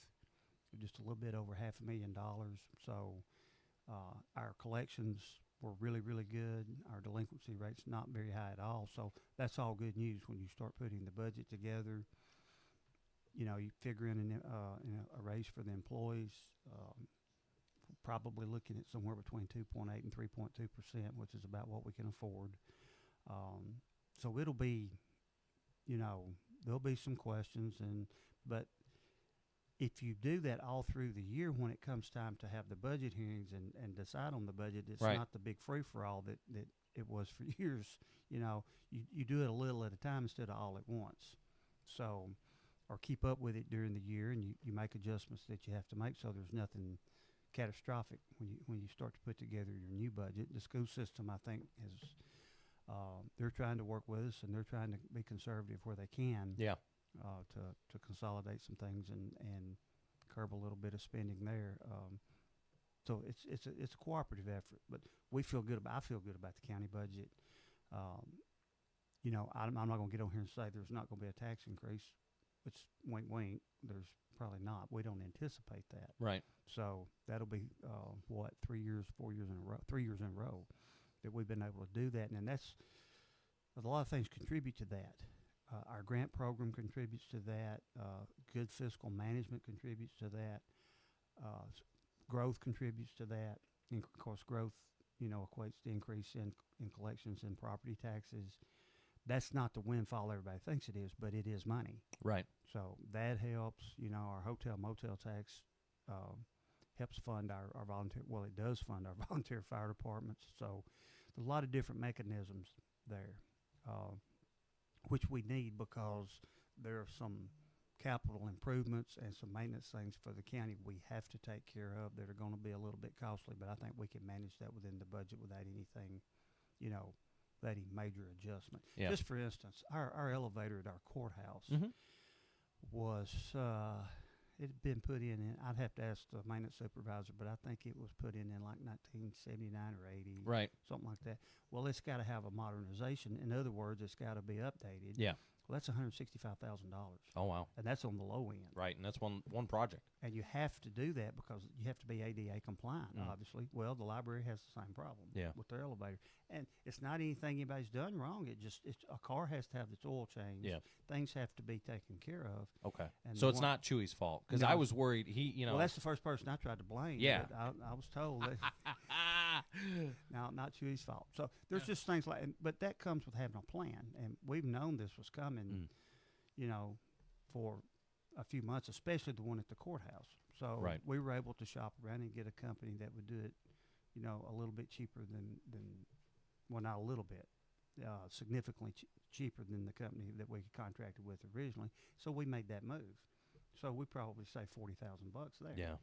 just a little bit over $500,000. So our collections we're really, really good. Our delinquency rate's not very high at all. So that's all good news when you start putting the budget together. You know, you figure in a raise for the employees, probably looking at somewhere between 2.8 and 3.2%, which is about what we can afford. So it'll be, you know, there'll be some questions, but if you do that all through the year, when it comes time to have the budget hearings and decide on the budget, it's Right. not the big free-for-all that it was for years. You know, you do it a little at a time instead of all at once. So, or keep up with it during the year, and you make adjustments that you have to make, so there's nothing catastrophic when you start to put together your new budget. The school system, I think, is they're trying to work with us, and they're trying to be conservative where they can. Yeah. To consolidate some things and curb a little bit of spending there. So it's a cooperative effort, but I feel good about the county budget. You know, I'm not going to get on here and say there's not going to be a tax increase, which wink wink. There's probably not. We don't anticipate that. Right. So that'll be 4 years in a row, 3 years in a row that we've been able to do that, and that's a lot of things contribute to that. Our grant program contributes to that. Good fiscal management contributes to that. Growth contributes to that. And of course, growth, you know, equates to increase in collections and property taxes. That's not the windfall everybody thinks it is, but it is money. Right. So that helps. You know, our hotel motel tax helps fund our volunteer. Well, it does fund our volunteer fire departments. So there's a lot of different mechanisms there. Which we need because there are some capital improvements and some maintenance things for the county we have to take care of that are going to be a little bit costly, but I think we can manage that within the budget without anything, you know, without any major adjustment. Yeah. Just for instance, our elevator at our courthouse was it had been put in, I'd have to ask the maintenance supervisor, but I think it was put in like 1979 or 80, Right. something like that. Well, it's got to have a modernization. In other words, it's got to be updated. Yeah. Well, that's $165,000. Oh, wow. And that's on the low end. Right, and that's one project. And you have to do that because you have to be ADA compliant, obviously. Well, the library has the same problem with their elevator. And it's not anything anybody's done wrong. It's a car has to have its oil changed. Yeah. Things have to be taken care of. Okay. And So it's not Chewy's fault because No. I was worried you know. Well, that's the first person I tried to blame. Yeah. But I was told that. No, not Chewy's fault. So there's just things like, but that comes with having a plan. And we've known this was coming, you know, for a few months, especially the one at the courthouse. So Right. we were able to shop around and get a company that would do it, you know, a little bit cheaper than well, not a little bit, significantly cheaper than the company that we contracted with originally. So we made that move. So we probably saved $40,000 there. Yeah.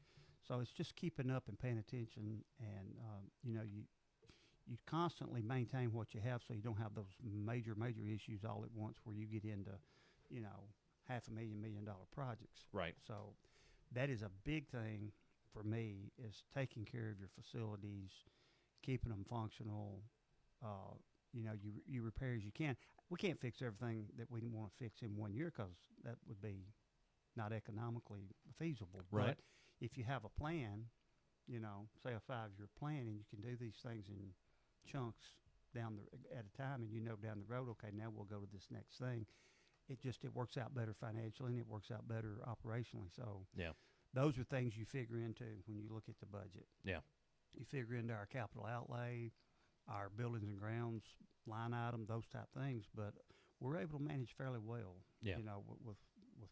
So it's just keeping up and paying attention, and you know, you constantly maintain what you have, so you don't have those major issues all at once where you get into, you know, $500,000 $1 million projects. Right. So that is a big thing for me, is taking care of your facilities, keeping them functional. You know, you repair as you can. We can't fix everything that we want to fix in 1 year because that would be not economically feasible. Right. But if you have a plan, you know, say a 5-year plan, and you can do these things in chunks at a time, and you know down the road, okay, now we'll go to this next thing. It works out better financially, and it works out better operationally. So Yeah. those are things you figure into when you look at the budget. Yeah. You figure into our capital outlay, our buildings and grounds line item, those type things. But we're able to manage fairly well, Yeah. you know, with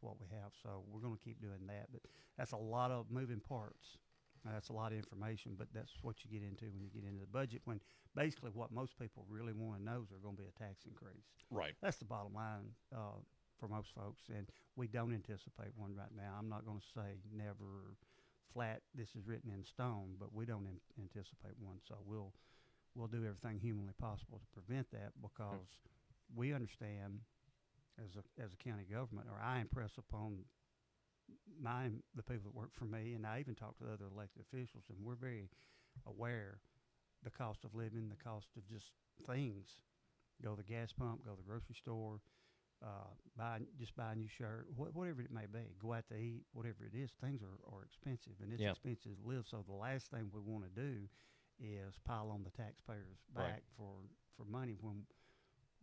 what we have. So we're going to keep doing that. But that's a lot of moving parts. That's a lot of information, but that's what you get into when you get into the budget, when basically what most people really want to know is there's going to be a tax increase. Right. That's the bottom line for most folks, and we don't anticipate one right now. I'm not going to say never flat, this is written in stone, but we don't anticipate one. So we'll do everything humanly possible to prevent that, because we understand as a county government, or I impress upon the people that work for me, and I even talk to other elected officials, and we're very aware the cost of living, the cost of just things. Go to the gas pump, go to the grocery store, buy a new shirt, whatever it may be. Go out to eat, whatever it is. Things are expensive, and it's expensive to live. So the last thing we want to do is pile on the taxpayers' back for money when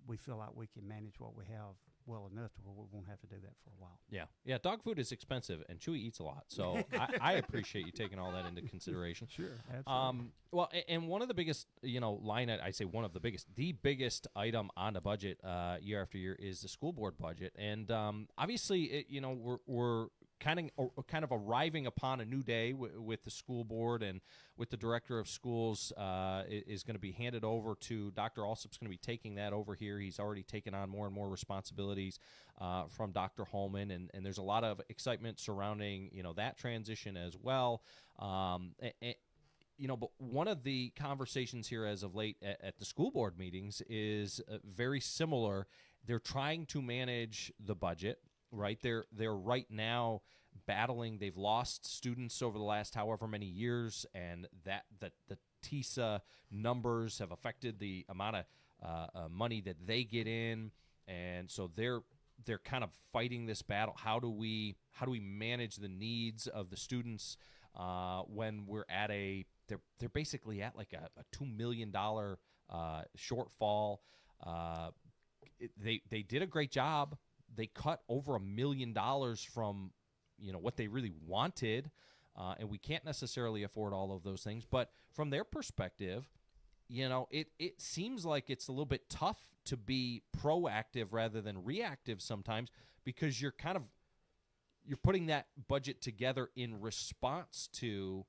we feel like we can manage what we have well enough to where we won't have to do that for a while. Yeah. Dog food is expensive, and Chewy eats a lot, so I appreciate you taking all that into consideration. Sure, absolutely. Well, and one of the biggest, I say one of the biggest, the biggest item on the budget year after year is the school board budget, and obviously, we're kind of arriving upon a new day with the school board, and with the director of schools is going to be handed over to Dr. Alsop's going to be taking that over here. He's already taken on more and more responsibilities from Dr. Holman, and there's a lot of excitement surrounding that transition as well. But one of the conversations here as of late at the school board meetings is very similar. They're trying to manage the budget. Right, they're right now battling. They've lost students over the last however many years, and that the TISA numbers have affected the amount of money that they get in, and so they're kind of fighting this battle. How do we manage the needs of the students when we're at they're basically at like a $2 million shortfall. They did a great job. They cut over $1 million from, what they really wanted, and we can't necessarily afford all of those things. But from their perspective, it seems like it's a little bit tough to be proactive rather than reactive sometimes, because you're putting that budget together in response to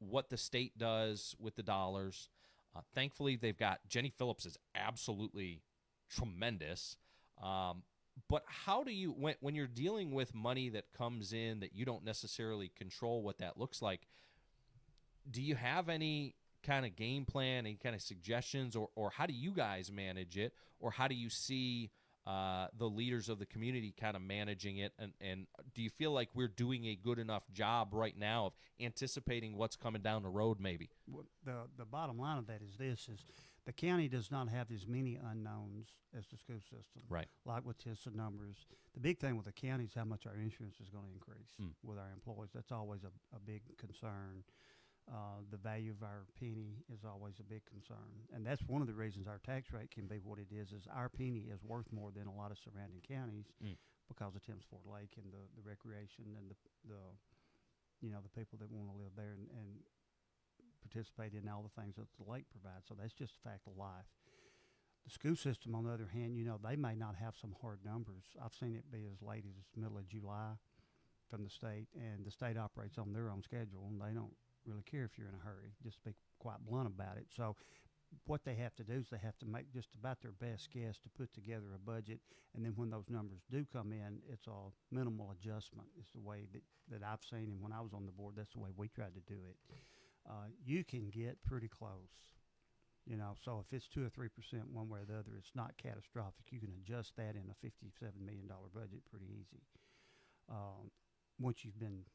what the state does with the dollars. Thankfully, they've got Jenny Phillips is absolutely tremendous. But how do you, when you're dealing with money that comes in that you don't necessarily control what that looks like, do you have any kind of game plan, any kind of suggestions, or how do you guys manage it, or how do you see the leaders of the community kind of managing it, and do you feel like we're doing a good enough job right now of anticipating what's coming down the road maybe? Well, the bottom line of that is the county does not have as many unknowns as the school system. Right. Like with TISA numbers. The big thing with the county is how much our insurance is going to increase with our employees. That's always a big concern. The value of our penny is always a big concern. And that's one of the reasons our tax rate can be what it is our penny is worth more than a lot of surrounding counties because of Thames Fort Lake and the recreation and the people that want to live there and participate in all the things that the lake provides. So that's just a fact of life. The school system, on the other hand, they may not have some hard numbers. I've seen it be as late as middle of July from the state, and the state operates on their own schedule, and they don't really care if you're in a hurry, just to be quite blunt about it. So what they have to do is they have to make just about their best guess to put together a budget, and then when those numbers do come in, it's a minimal adjustment. It's the way that I've seen, and when I was on the board, that's the way we tried to do it. You can get pretty close, so if it's 2 or 3% one way or the other, it's not catastrophic. You can adjust that in a $57 million budget pretty easy. Once you've been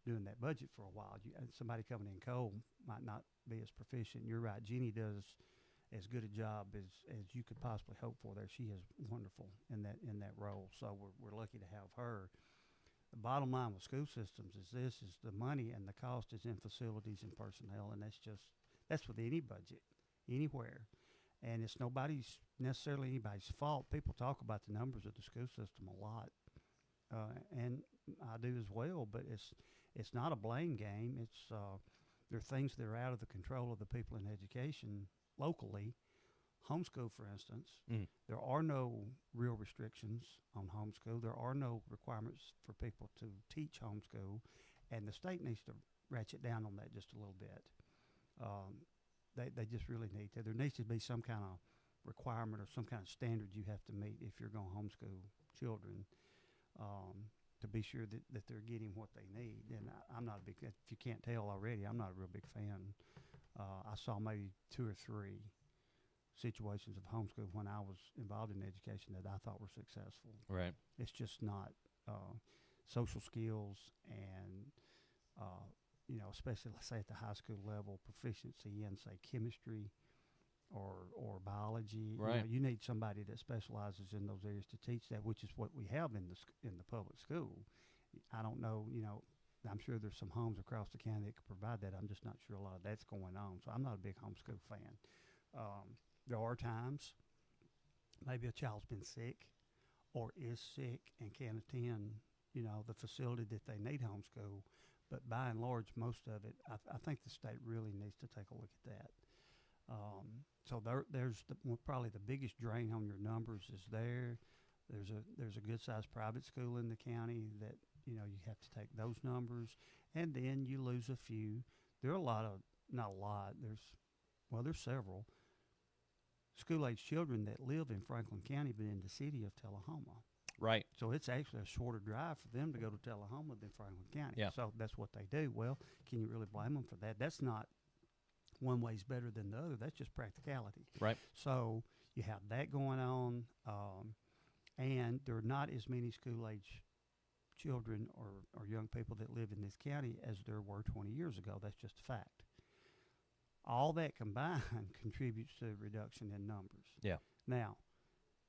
doing that budget for a while, somebody coming in cold might not be as proficient. You're right, Jeannie does as good a job as you could possibly hope for there. She is wonderful in that role, so we're lucky to have her. The bottom line with school systems is the money and the cost is in facilities and personnel, and that's with any budget, anywhere. And it's necessarily anybody's fault. People talk about the numbers of the school system a lot, and I do as well, but it's not a blame game. There are things that are out of the control of the people in education locally. Homeschool, for instance, there are no real restrictions on homeschool. There are no requirements for people to teach homeschool, and the state needs to ratchet down on that just a little bit. They just really need to. There needs to be some kind of requirement or some kind of standard you have to meet if you're going to homeschool children to be sure that they're getting what they need. And I'm not a big, if you can't tell already, I'm not a real big fan. I saw maybe 2 or 3 situations of homeschool when I was involved in education that I thought were successful. Right. It's just not social skills and, especially let's say at the high school level, proficiency in, say, chemistry or biology. Right. You need somebody that specializes in those areas to teach that, which is what we have in the public school. I don't know, I'm sure there's some homes across the county that could provide that. I'm just not sure a lot of that's going on. So I'm not a big homeschool fan. There are times maybe a child's been sick or is sick and can't attend, the facility that they need homeschool. But by and large, most of it, I think the state really needs to take a look at that. So there's probably the biggest drain on your numbers is there. There's a good-sized private school in the county that, you have to take those numbers, and then you lose a few. There are not a lot, there's several school-age children that live in Franklin County but in the city of Tullahoma. Right. So it's actually a shorter drive for them to go to Tullahoma than Franklin County. Yeah. So that's what they do. Well, can you really blame them for that? That's not one way's better than the other. That's just practicality. Right. So you have that going on, and there are not as many school-age children or young people that live in this county as there were 20 years ago. That's just a fact. All that combined contributes to a reduction in numbers. Yeah. Now,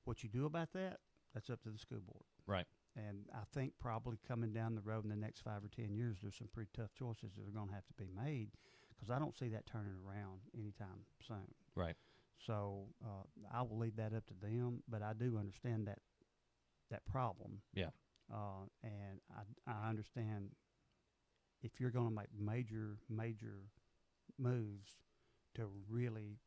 what you do about that, that's up to the school board. Right. And I think probably coming down the road in the next 5 or 10 years, there's some pretty tough choices that are going to have to be made because I don't see that turning around anytime soon. Right. So I will leave that up to them, but I do understand that problem. Yeah. And I understand if you're going to make major moves to really,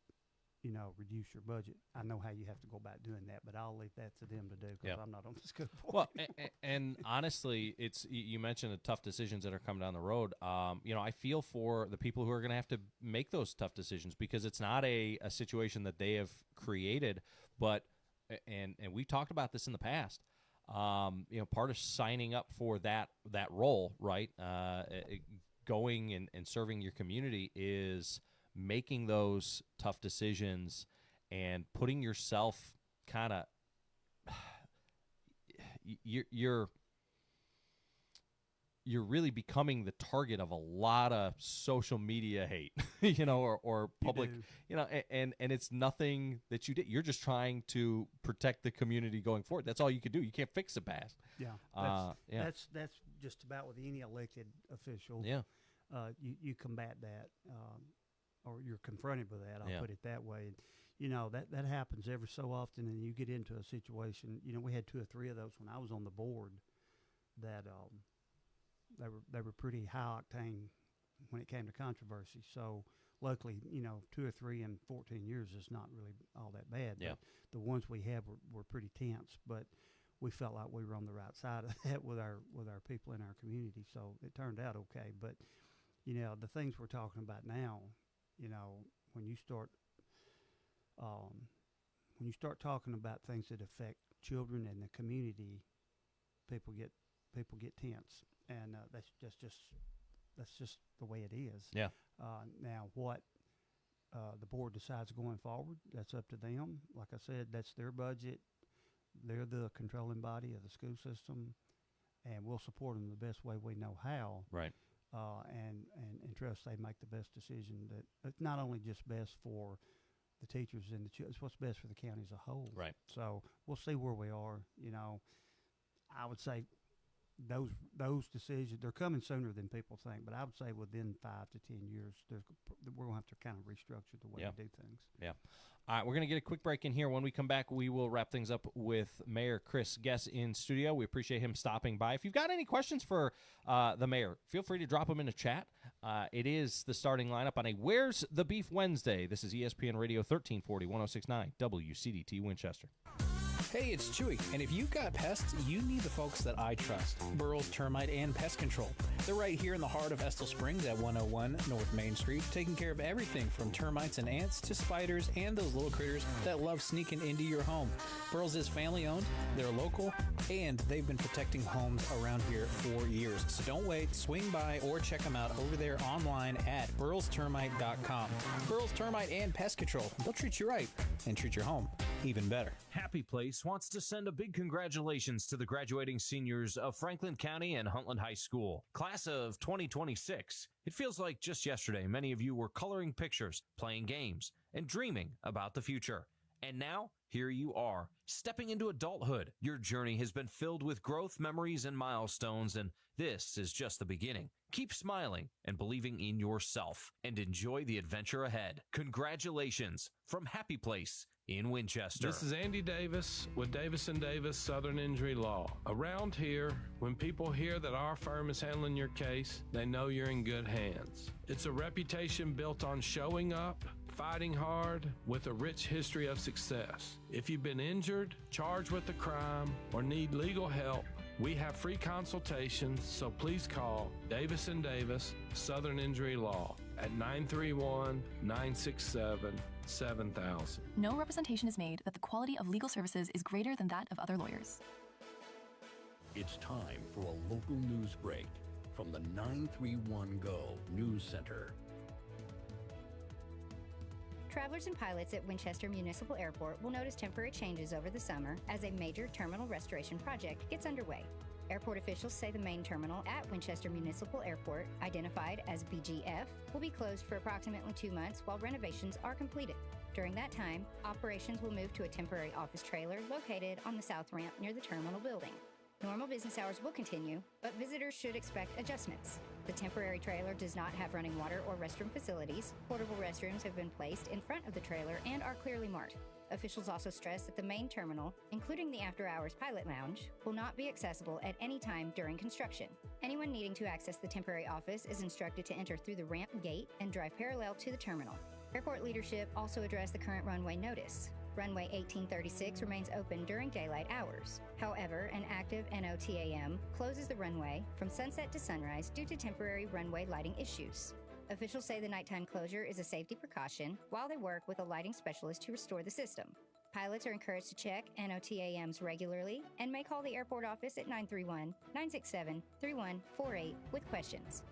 reduce your budget, I know how you have to go about doing that, but I'll leave that to them to do because I'm not on the school board. Well, and honestly, you mentioned the tough decisions that are coming down the road. I feel for the people who are going to have to make those tough decisions because it's not a situation that they have created, but and we talked about this in the past. Part of signing up for that role, right? Going and serving your community is making those tough decisions and putting yourself kind of you're really becoming the target of a lot of social media hate, or public, and it's nothing that you did. You're just trying to protect the community going forward. That's all you could do. You can't fix the past. Yeah. That's just about with any elected official. Yeah. You combat that, or you're confronted with that. I'll put it that way. That happens every so often, and you get into a situation. We had 2 or 3 of those when I was on the board. That they were pretty high octane when it came to controversy. So luckily, 2 or 3 in 14 years is not really all that bad. Yeah. But the ones we had were pretty tense, but we felt like we were on the right side of that with our people in our community. So it turned out okay. But the things we're talking about now, when you start talking about things that affect children and the community, people get tense, and that's just the way it is. Yeah. Now what the board decides going forward, that's up to them. Like I said, that's their budget. They're the controlling body of the school system, and we'll support them the best way we know how. Right. And trust they make the best decision that it's not only just best for the teachers and it's what's best for the county as a whole. Right. So we'll see where we are. I would say those decisions, they're coming sooner than people think, but I would say within 5 to 10 years, we're going to have to kind of restructure the way we do things. Yeah. All right, we're going to get a quick break in here. When we come back, we will wrap things up with Mayor Chris Guess in studio. We appreciate him stopping by. If you've got any questions for the mayor, feel free to drop them in the chat. It is the starting lineup on a Where's the Beef Wednesday. This is ESPN Radio 1340, 1069, WCDT Winchester. Hey, it's Chewy, and if you've got pests, you need the folks that I trust. Burrow's Termite and Pest Control. They're right here in the heart of Estill Springs at 101 North Main Street, taking care of everything from termites and ants to spiders and those little critters that love sneaking into your home. Burrow's is family-owned, they're local, and they've been protecting homes around here for years. So don't wait, swing by or check them out over there online at burrowstermite.com. Burrow's Termite and Pest Control. They'll treat you right and treat your home even better. Happy Place wants to send a big congratulations to the graduating seniors of Franklin County and Huntland High School. Class of 2026. It feels like just yesterday many of you were coloring pictures, playing games, and dreaming about the future. And now Here you are, stepping into adulthood. Your journey has been filled with growth, memories, and milestones, and this is just the beginning. Keep smiling and believing in yourself, and enjoy the adventure ahead. Congratulations from Happy Place in Winchester. This is Andy Davis with Davis & Davis Southern Injury Law. Around here, when people hear that our firm is handling your case, they know you're in good hands. It's a reputation built on showing up, fighting hard, with a rich history of success. If you've been injured, charged with a crime, or need legal help, we have free consultations, so please call Davis & Davis Southern Injury Law at 931-967-7000. No representation is made that the quality of legal services is greater than that of other lawyers. It's time for a local news break from the 931 Go News Center. Travelers and pilots at Winchester Municipal Airport will notice temporary changes over the summer as a major terminal restoration project gets underway. Airport officials say the main terminal at Winchester Municipal Airport, identified as BGF, will be closed for approximately 2 months while renovations are completed. During that time, operations will move to a temporary office trailer located on the south ramp near the terminal building. Normal business hours will continue, but visitors should expect adjustments. The temporary trailer does not have running water or restroom facilities. Portable restrooms have been placed in front of the trailer and are clearly marked. Officials also stress that the main terminal, including the after-hours pilot lounge, will not be accessible at any time during construction. Anyone needing to access the temporary office is instructed to enter through the ramp gate and drive parallel to the terminal. Airport leadership also addressed the current runway notice. Runway 1836 remains open during daylight hours. However, an active NOTAM closes the runway from sunset to sunrise due to temporary runway lighting issues. Officials say the nighttime closure is a safety precaution while they work with a lighting specialist to restore the system. Pilots are encouraged to check NOTAMs regularly and may call the airport office at 931-967-3148 with questions.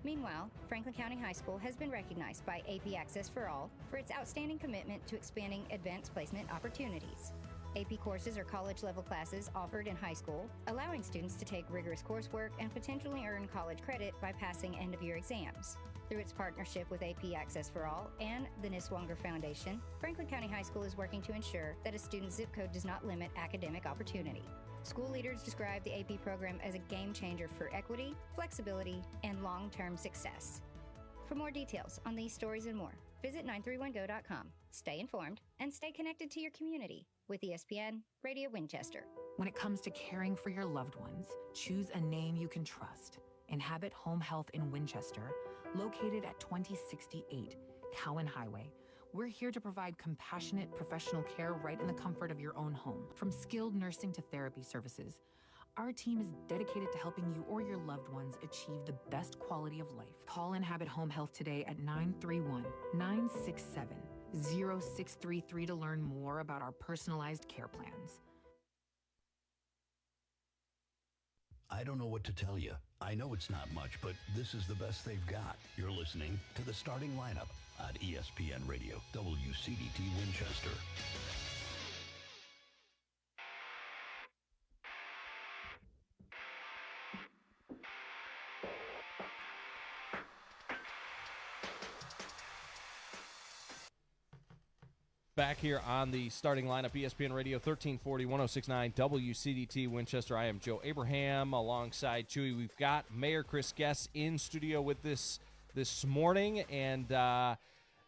Meanwhile, Franklin County High School has been recognized by AP Access for All for its outstanding commitment to expanding advanced placement opportunities. AP courses are college-level classes offered in high school, allowing students to take rigorous coursework and potentially earn college credit by passing end-of-year exams. Through its partnership with AP Access for All and the Niswonger Foundation, Franklin County High School is working to ensure that a student's zip code does not limit academic opportunity. School leaders describe the AP program as a game changer for equity, flexibility, and long-term success. For more details on these stories and more, visit 931go.com. Stay informed and stay connected to your community with ESPN Radio Winchester. When it comes to caring for your loved ones, choose a name you can trust. Inhabit Home Health in Winchester, located at 2068 Cowan Highway. We're here to provide compassionate professional care right in the comfort of your own home. From skilled nursing to therapy services, our team is dedicated to helping you or your loved ones achieve the best quality of life. Call Inhabit Home Health today at 931-967-0633 to learn more about our personalized care plans. I don't know what to tell you. I know it's not much, but this is the best they've got. You're listening to the starting lineup on ESPN Radio, WCDT Winchester. Back here on the starting lineup, ESPN Radio 1340, 1069 WCDT Winchester. I am Joe Abraham alongside Chewy. We've got Mayor Chris Guess in studio with this morning. And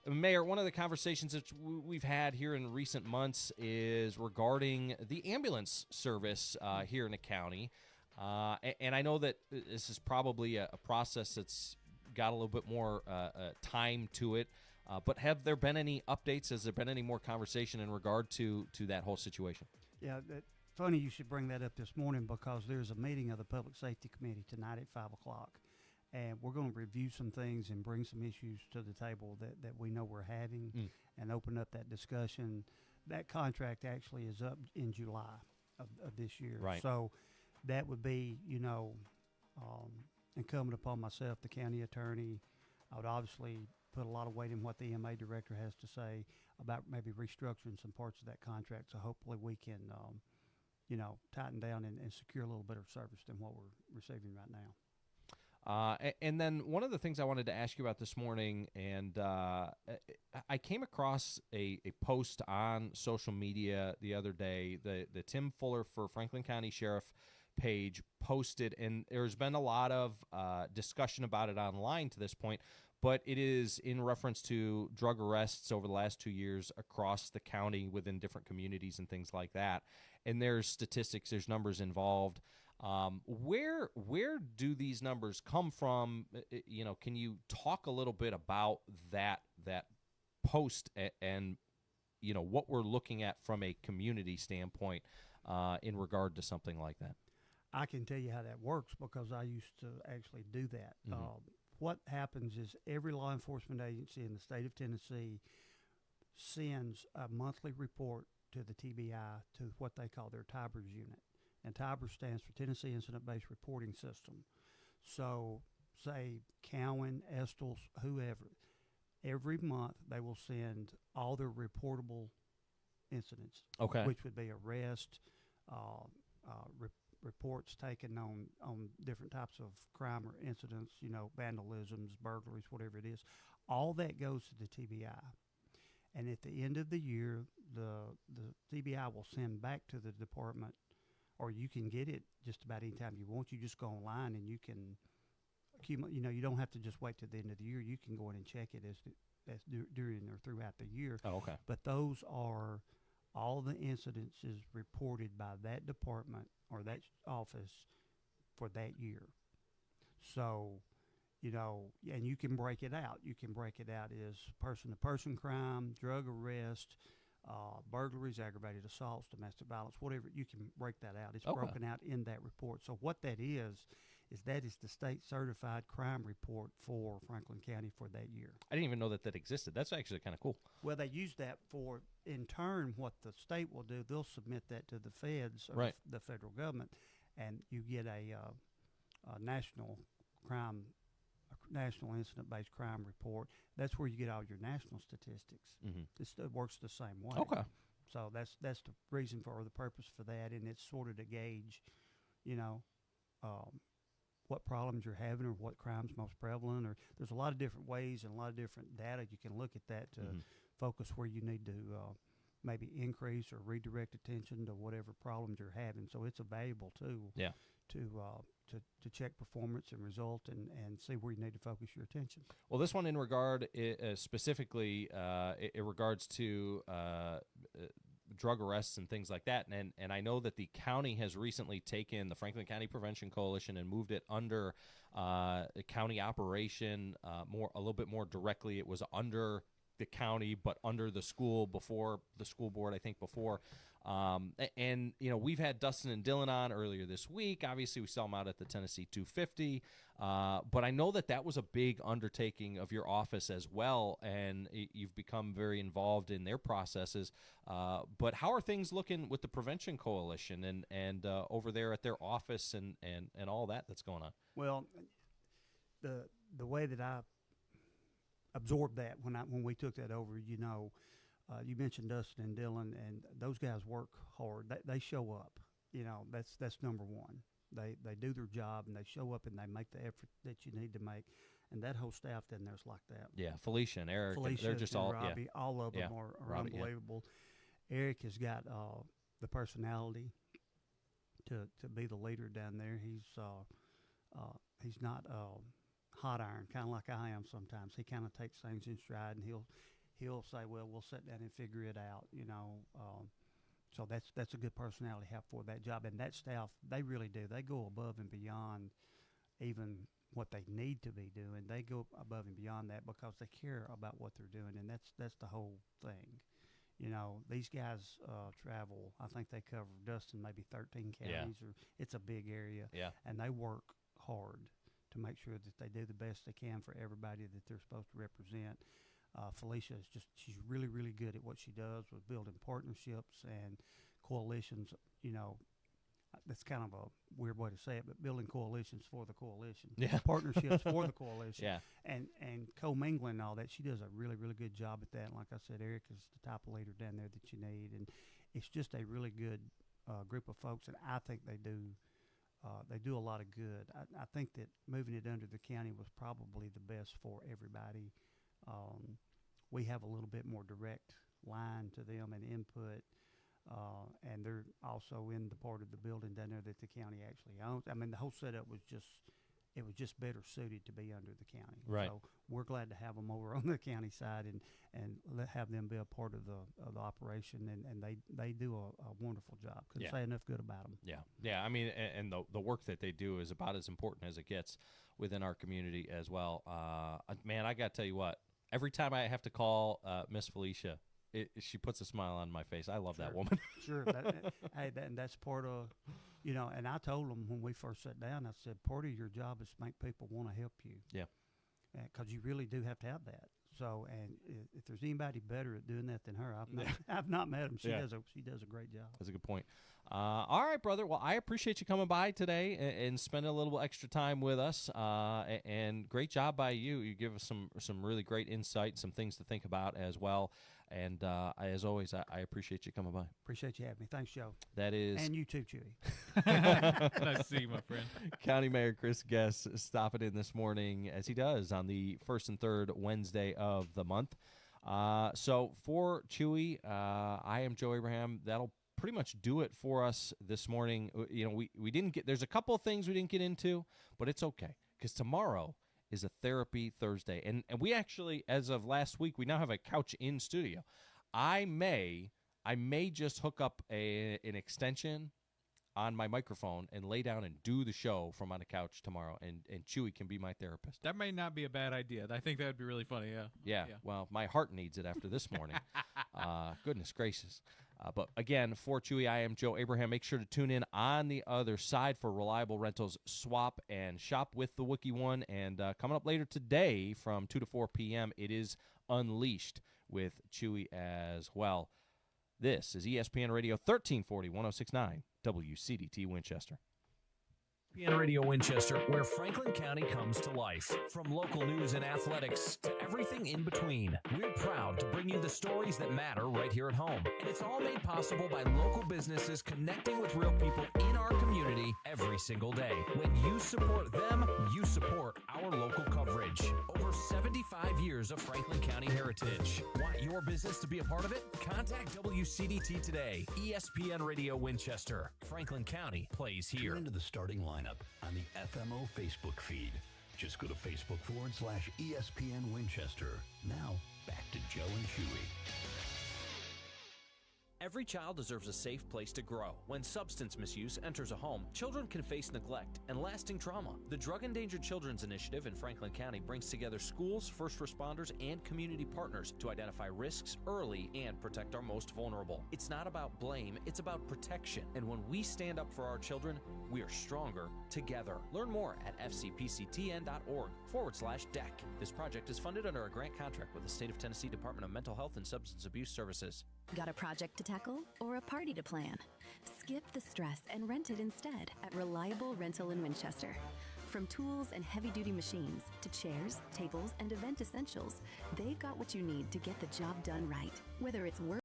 Mayor, one of the conversations that we've had here in recent months is regarding the ambulance service here in the county. And I know that this is probably a process that's got a little bit more time to it. But have there been any updates? Has there been any more conversation in regard to that whole situation? Yeah, funny you should bring that up this morning because there's a meeting of the Public Safety Committee tonight at 5 o'clock. And we're going to review some things and bring some issues to the table that we know we're having and open up that discussion. That contract actually is up in July of this year. Right. So that would be, incumbent upon myself, the county attorney. I would obviously put a lot of weight in what the MA director has to say about maybe restructuring some parts of that contract. So hopefully we can, tighten down and secure a little better service than what we're receiving right now. And then one of the things I wanted to ask you about this morning, and I came across a post on social media the other day. The Tim Fuller for Franklin County Sheriff page posted, and there's been a lot of discussion about it online to this point, but it is in reference to drug arrests over the last 2 years across the county within different communities and things like that. And there's statistics, there's numbers involved. Where do these numbers come from? Can you talk a little bit about that post and what we're looking at from a community standpoint in regard to something like that? I can tell you how that works because I used to actually do that. What happens is every law enforcement agency in the state of Tennessee sends a monthly report to the TBI, to what they call their TIBERS unit. And TIBERS stands for Tennessee Incident-Based Reporting System. So, say Cowan, Estels, whoever, every month they will send all their reportable incidents, which would be arrest, reports taken on different types of crime or incidents, vandalisms, burglaries, whatever it is. All that goes to the TBI. And at the end of the year, the TBI will send back to the department, or you can get it just about any time you want. You just go online and you can accumulate. You don't have to just wait to the end of the year. You can go in and check it as during or throughout the year. Oh, okay. But those are all the incidences reported by that department or that office for that year. So, and you can break it out. You can break it out as person-to-person crime, drug arrest, burglaries, aggravated assaults, domestic violence, whatever. You can break that out. It's broken out in that report. So what that is that is the state certified crime report for Franklin County for that year. I didn't even know that existed. That's actually kind of cool. Well, they use that for, in turn, what the state will do, they'll submit that to the feds or the federal government, and you get a national incident-based crime report. That's where you get all your national statistics. It works the same way. Okay. So that's the reason for the purpose for that, and it's sort of to gauge, what problems you're having or what crime's most prevalent. Or there's a lot of different ways and a lot of different data you can look at that to focus where you need to maybe increase or redirect attention to whatever problems you're having. So it's a valuable tool. Yeah. To check performance and result and see where you need to focus your attention. Well, this one in regard specifically in regards to drug arrests and things like that, and I know that the county has recently taken the Franklin County Prevention Coalition and moved it under county operation a little bit more directly. It was under the county, but under the school before the school board, I think before. And we've had Dustin and Dylan on earlier this week. Obviously, we saw them out at the Tennessee 250. But I know that was a big undertaking of your office as well, and you've become very involved in their processes. But how are things looking with the Prevention Coalition and over there at their office and all that's going on? Well, the way that I absorbed that when we took that over, you mentioned Dustin and Dylan, and those guys work hard. They show up. That's number one. They do their job, and they show up, and they make the effort that you need to make. And that whole staff then there's like that. Yeah, Felicia and Eric. They're just and all Robbie, all of them are Robbie, unbelievable. Eric has got the personality to be the leader down there. He's not hot iron, kind of like I am sometimes. He kind of takes things in stride, and he'll say, well, we'll sit down and figure it out, So that's a good personality to have for that job. And that staff, they really do. They go above and beyond even what they need to be doing. They go above and beyond that because they care about what they're doing, and that's the whole thing. These guys travel. I think they cover, Dustin, maybe 13 counties. Or it's a big area. Yeah. And they work hard to make sure that they do the best they can for everybody that they're supposed to represent. Felicia she's really, really good at what she does with building partnerships and coalitions. That's kind of a weird way to say it, but building coalitions for the coalition. Yeah. Partnerships for the coalition. Yeah. And commingling and all that. She does a really, really good job at that. And like I said, Eric is the type of leader down there that you need. And it's just a really good group of folks, and I think they do They do a lot of good. I think that moving it under the county was probably the best for everybody. We have a little bit more direct line to them and input, and they're also in the part of the building down there that the county actually owns. I mean, the whole setup was just better suited to be under the county. Right. So we're glad to have them over on the county side and have them be a part of the operation, and they do a wonderful job. Couldn't say enough good about them. Yeah. I mean, and the work that they do is about as important as it gets within our community as well. Man, I got to tell you what, every time I have to call Miss Felicia, she puts a smile on my face. I love that woman. Sure. And that's part of, and I told them when we first sat down, I said, part of your job is to make people want to help you. Yeah. Because you really do have to have that. So, and if there's anybody better at doing that than her, I've not met him. She does a great job. That's a good point. All right, brother. Well, I appreciate you coming by today and spending a little extra time with us. And great job by you. You give us some really great insight, some things to think about as well. And as always, I appreciate you coming by. Appreciate you having me. Thanks, Joe. That is. And you too, Chewy. Nice to see you, my friend. County Mayor Chris Guest stopping in this morning, as he does on the first and third Wednesday of the month. So for Chewy, I am Joe Abraham. That'll pretty much do it for us this morning. We didn't get, there's a couple of things we didn't get into, but it's okay, because tomorrow is a Therapy Thursday. And we actually, as of last week, we now have a couch in studio. I may just hook up an extension on my microphone and lay down and do the show from on a couch tomorrow, and Chewy can be my therapist. That may not be a bad idea. I think that would be really funny, Yeah, well, my heart needs it after this morning. Goodness gracious. But again, for Chewy, I am Joe Abraham. Make sure to tune in on the other side for Reliable Rentals Swap and Shop with the Wookie One. And coming up later today from 2 to 4 p.m., it is Unleashed with Chewy as well. This is ESPN Radio 1340, 106.9 WCDT Winchester. ESPN Radio Winchester, where Franklin County comes to life. From local news and athletics to everything in between, we're proud to bring you the stories that matter right here at home. And it's all made possible by local businesses connecting with real people in our community every single day. When you support them, you support our local coverage. Over 75 years of Franklin County heritage. Want your business to be a part of it? Contact WCDT today. ESPN Radio Winchester. Franklin County plays here. Tune into the starting lineup on the FMO Facebook feed. Just go to Facebook.com/ESPN Winchester. Now, back to Joe and Chewy. Every child deserves a safe place to grow. When substance misuse enters a home, children can face neglect and lasting trauma. The Drug Endangered Children's Initiative in Franklin County brings together schools, first responders, and community partners to identify risks early and protect our most vulnerable. It's not about blame, it's about protection. And when we stand up for our children, we are stronger together. Learn more at fcpctn.org/DEC. This project is funded under a grant contract with the State of Tennessee Department of Mental Health and Substance Abuse Services. Got a project to tackle or a party to plan? Skip the stress and rent it instead at Reliable Rental in Winchester. From tools and heavy-duty machines to chairs, tables, and event essentials, they've got what you need to get the job done right. Whether it's work